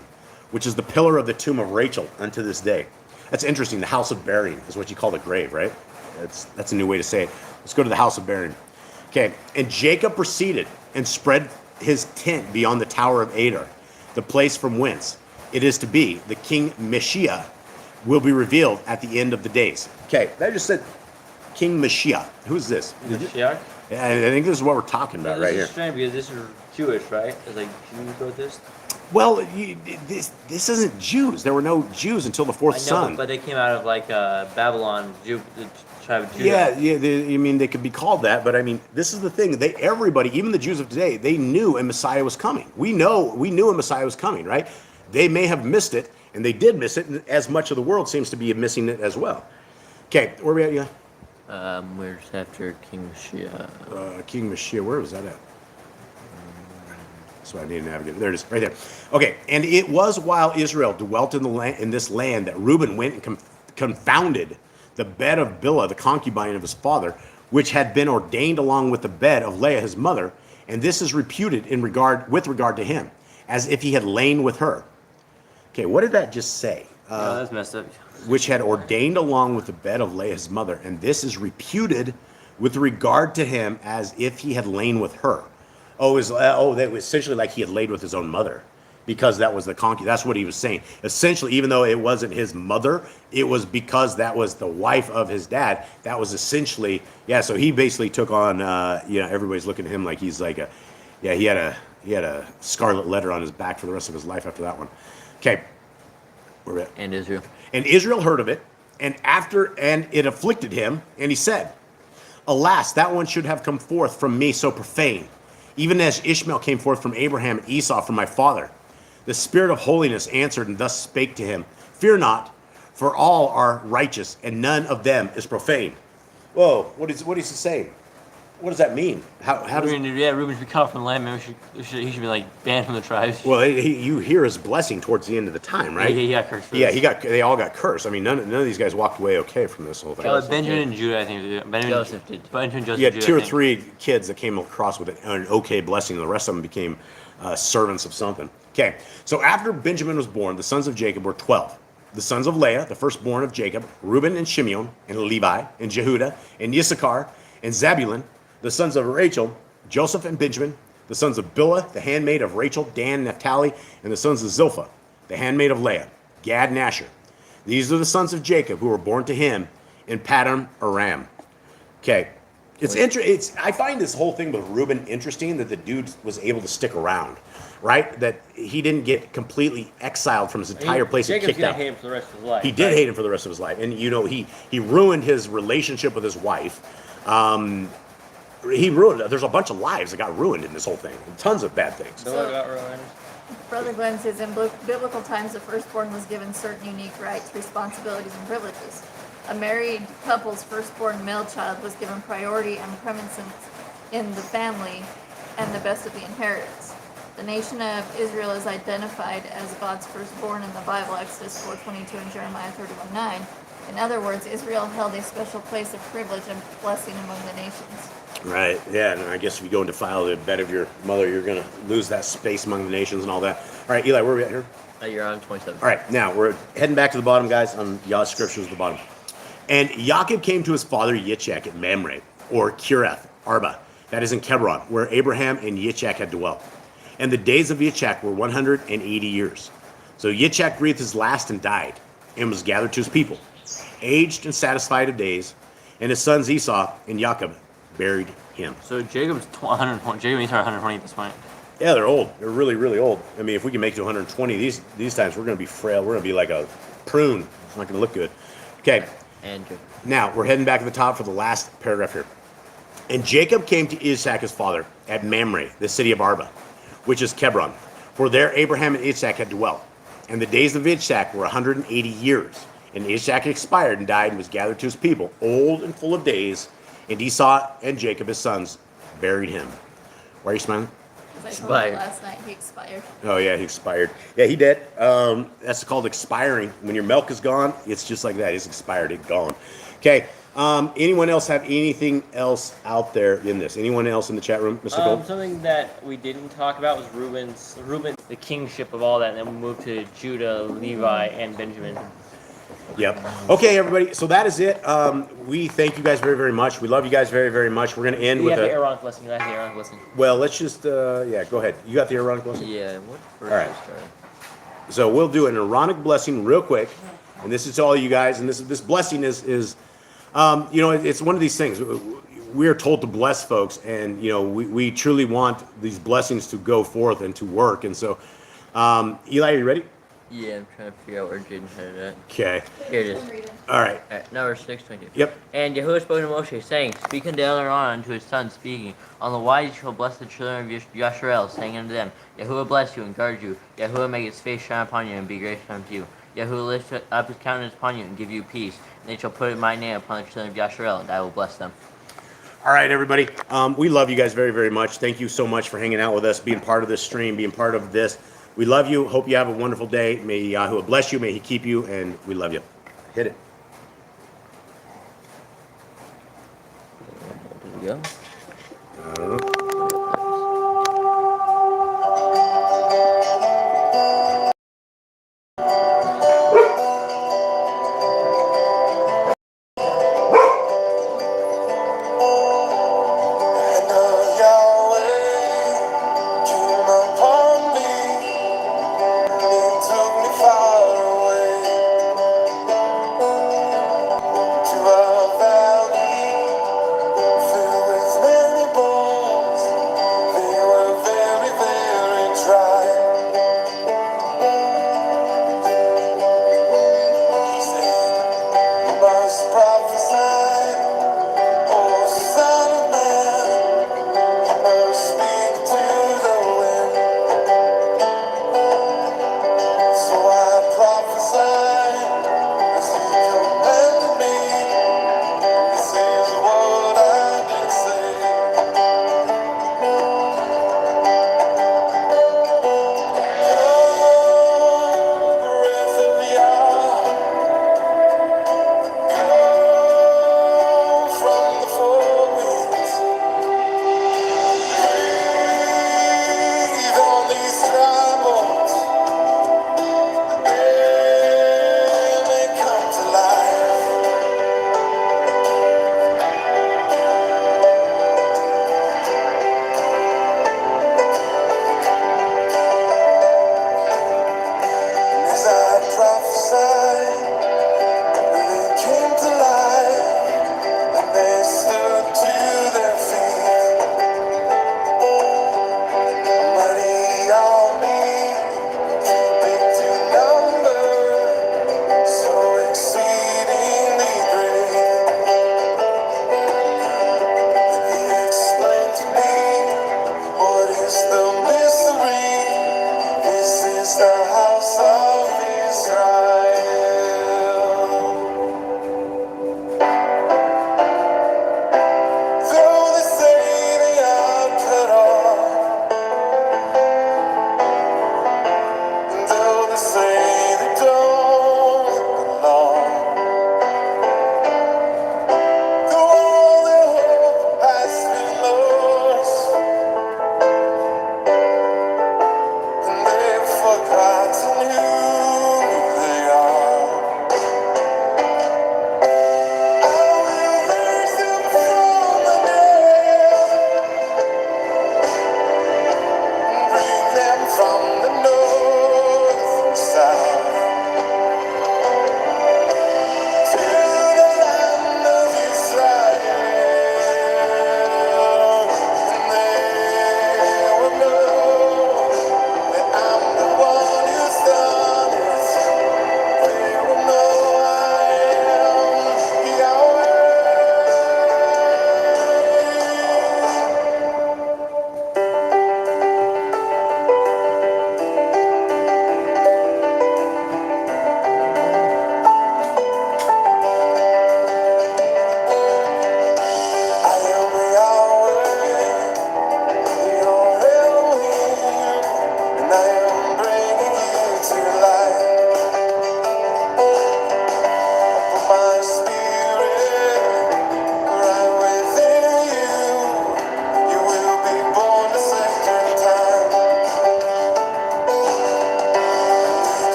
[SPEAKER 5] which is the pillar of the tomb of Rachel unto this day. That's interesting. The house of burying is what you call the grave, right? That's a new way to say it. Let's go to the house of burying. Okay. And Jacob proceeded and spread his tent beyond the tower of Adar, the place from whence it is to be the King Messiah will be revealed at the end of the days. Okay, that just said King Messiah. Who's this?
[SPEAKER 2] Mashiach?
[SPEAKER 5] Yeah, I think this is what we're talking about right here.
[SPEAKER 2] This is strange because this is Jewish, right? It's like Jews wrote this.
[SPEAKER 5] Well, this isn't Jews. There were no Jews until the fourth son.
[SPEAKER 2] But they came out of Babylon, the tribe of Judah.
[SPEAKER 5] Yeah. They could be called that, but this is the thing. Everybody, even the Jews of today, they knew a Messiah was coming. We knew a Messiah was coming, right? They may have missed it, And they did miss it, and as much of the world seems to be missing it as well. Okay, where are we at, Eli?
[SPEAKER 4] We're just after King Mashiach.
[SPEAKER 5] King Mashiach, where was that at? That's what I need to navigate. There it is, right there. Okay, and it was while Israel dwelt in the land, in this land, that Reuben went and confounded the bed of Bilhah, the concubine of his father, which had been ordained along with the bed of Leah, his mother, and this is reputed with regard to him, as if he had lain with her. Okay, what did that just say?
[SPEAKER 2] Oh, that's messed up.
[SPEAKER 5] Which had ordained along with the bed of Leah, his mother, and this is reputed with regard to him as if he had lain with her. That was essentially like he had laid with his own mother, because that was the concubine. That's what he was saying. Essentially, even though it wasn't his mother, it was because that was the wife of his dad. That was essentially, yeah. So he basically took on, everybody's looking at him like he's like he had a scarlet letter on his back for the rest of his life after that one. Okay, where we at?
[SPEAKER 4] And Israel.
[SPEAKER 5] And Israel heard of it, and it afflicted him, and he said, "Alas, that one should have come forth from me so profane, even as Ishmael came forth from Abraham and Esau from my father." The Spirit of holiness answered and thus spake to him, "Fear not, for all are righteous, and none of them is profane." Whoa, what is he saying? What does that mean? How does
[SPEAKER 2] Reuben should be cut off from the land. Maybe he should be like banned from the tribes.
[SPEAKER 5] Well, you hear his blessing towards the end of the time, right?
[SPEAKER 2] He got cursed.
[SPEAKER 5] Yeah, they all got cursed. I mean, none of these guys walked away okay from this whole thing.
[SPEAKER 2] Benjamin and Judah, I think.
[SPEAKER 4] Joseph did.
[SPEAKER 2] Benjamin, Joseph,
[SPEAKER 5] You had
[SPEAKER 2] Judah,
[SPEAKER 5] two
[SPEAKER 2] I
[SPEAKER 5] or
[SPEAKER 2] think.
[SPEAKER 5] three kids that came across with an okay blessing, and the rest of them became servants of something. Okay, so after Benjamin was born, the sons of Jacob were 12. The sons of Leah, the firstborn of Jacob, Reuben and Shimeon, and Levi, and Jehudah, and Issachar, and Zebulun. The sons of Rachel, Joseph and Benjamin. The sons of Bilhah, the handmaid of Rachel, Dan, Naphtali, and the sons of Zilpah, the handmaid of Leah, Gad and Asher. These are the sons of Jacob who were born to him in Paddan Aram. Okay, it's interesting. I find this whole thing with Reuben interesting, that the dude was able to stick around, right? That he didn't get completely exiled from his entire place and
[SPEAKER 2] Jacob's
[SPEAKER 5] kicked
[SPEAKER 2] gonna
[SPEAKER 5] out.
[SPEAKER 2] hate him for the rest of his life.
[SPEAKER 5] He did hate him for the rest of his life, and he ruined his relationship with his wife. He ruined. There's a bunch of lives that got ruined in this whole thing. Tons of bad things.
[SPEAKER 2] Bilhah got ruined.
[SPEAKER 3] Brother Glenn says, in biblical times, the firstborn was given certain unique rights, responsibilities, and privileges. A married couple's firstborn male child was given priority and preeminence in the family and the best of the inheritance. The nation of Israel is identified as God's firstborn in the Bible, Exodus 4:22 and Jeremiah 31:9. In other words, Israel held a special place of privilege and blessing among the nations.
[SPEAKER 5] Right. Yeah. And I guess if you go and defile the bed of your mother, you're going to lose that space among the nations and all that. All right, Eli, where are we at here?
[SPEAKER 4] You're on 27.
[SPEAKER 5] All right. Now we're heading back to the bottom, guys, on Yah Scriptures at the bottom. And Jacob came to his father Yitzchak at Mamre, or Kireth Arba, that is in Hebron, where Abraham and Yitzchak had dwelt. And the days of Yitzchak were 180 years. So Yitzchak breathed his last and died, and was gathered to his people, aged and satisfied of days, and his sons Esau and Jacob buried him.
[SPEAKER 2] So Jacob's 120. Jacob and Esau are 120 at this point.
[SPEAKER 5] Yeah, they're old. They're really, really old. I mean, if we can make it to 120, these times we're going to be frail. We're going to be like a prune. It's not going to look good. Okay.
[SPEAKER 4] Andrew.
[SPEAKER 5] Now we're heading back to the top for the last paragraph here. And Jacob came to Isaac his father at Mamre, the city of Arba, which is Hebron, for there Abraham and Isaac had dwelt. And the days of Isaac were 180 years. And Isaac expired and died and was gathered to his people, old and full of days. And Esau and Jacob, his sons, buried him. Why are you smiling?
[SPEAKER 3] Because I told you last night he expired.
[SPEAKER 5] Oh, yeah, he expired. Yeah, he did. That's called expiring. When your milk is gone, it's just like that. It's expired. It's gone. Okay. Anyone else have anything else out there in this? Anyone else in the chat room, Mr. Gold?
[SPEAKER 2] Something that we didn't talk about was Reuben, the kingship of all that, and then we moved to Judah, Levi, and Benjamin.
[SPEAKER 5] Yep. Okay, everybody. So that is it. We thank you guys very, very much. We love you guys very, very much. We're going to end
[SPEAKER 2] We
[SPEAKER 5] with
[SPEAKER 2] have the
[SPEAKER 5] a...
[SPEAKER 2] Aaronic blessing. You guys have the Aaronic blessing.
[SPEAKER 5] Well, let's just... yeah, go ahead. You got the Aaronic blessing?
[SPEAKER 4] Yeah, what verse
[SPEAKER 5] All right.
[SPEAKER 4] is starting?
[SPEAKER 5] So we'll do an Aaronic blessing real quick. And this is to all you guys. And this blessing is it's one of these things. We are told to bless folks. And, we truly want these blessings to go forth and to work. And so, Eli, are you ready?
[SPEAKER 4] Yeah, I'm trying to figure out where Jaden's headed at.
[SPEAKER 5] Okay.
[SPEAKER 4] Here it is.
[SPEAKER 5] All right.
[SPEAKER 4] Alright, number 6:22.
[SPEAKER 5] Yep.
[SPEAKER 4] And Yahuwah spoke to Moshe, saying, Speak unto Aaron unto his sons, speaking, On the wise you shall bless the children of Yasharel, saying unto them, Yahuwah bless you and guard you. Yahuwah make his face shine upon you and be gracious unto you. Yahuwah lift up his countenance upon you and give you peace. And they shall put my name upon the children of Yasharel, and I will bless them.
[SPEAKER 5] All right, everybody. We love you guys very, very much. Thank you so much for hanging out with us, being part of this stream, being part of this. We love you. Hope you have a wonderful day. May Yahuwah bless you. May he keep you. And we love you. Hit it.
[SPEAKER 4] There we go.
[SPEAKER 1] And Yahweh came upon me and took me far away to a valley filled with many bones.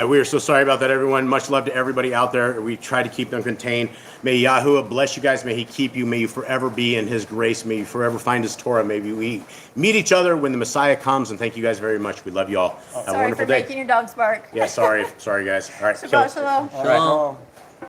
[SPEAKER 5] We are so sorry about that, everyone. Much love to everybody out there. We try to keep them contained. May Yahuwah bless you guys. May he keep you. May you forever be in his grace. May you forever find his Torah. Maybe we meet each other when the Messiah comes. And thank you guys very much. We love you all. Have a
[SPEAKER 3] Sorry
[SPEAKER 5] wonderful
[SPEAKER 3] for
[SPEAKER 5] day.
[SPEAKER 3] making your dogs bark.
[SPEAKER 5] Yeah, sorry. Sorry, guys. All right.
[SPEAKER 3] Shabbat shalom.
[SPEAKER 2] Shalom.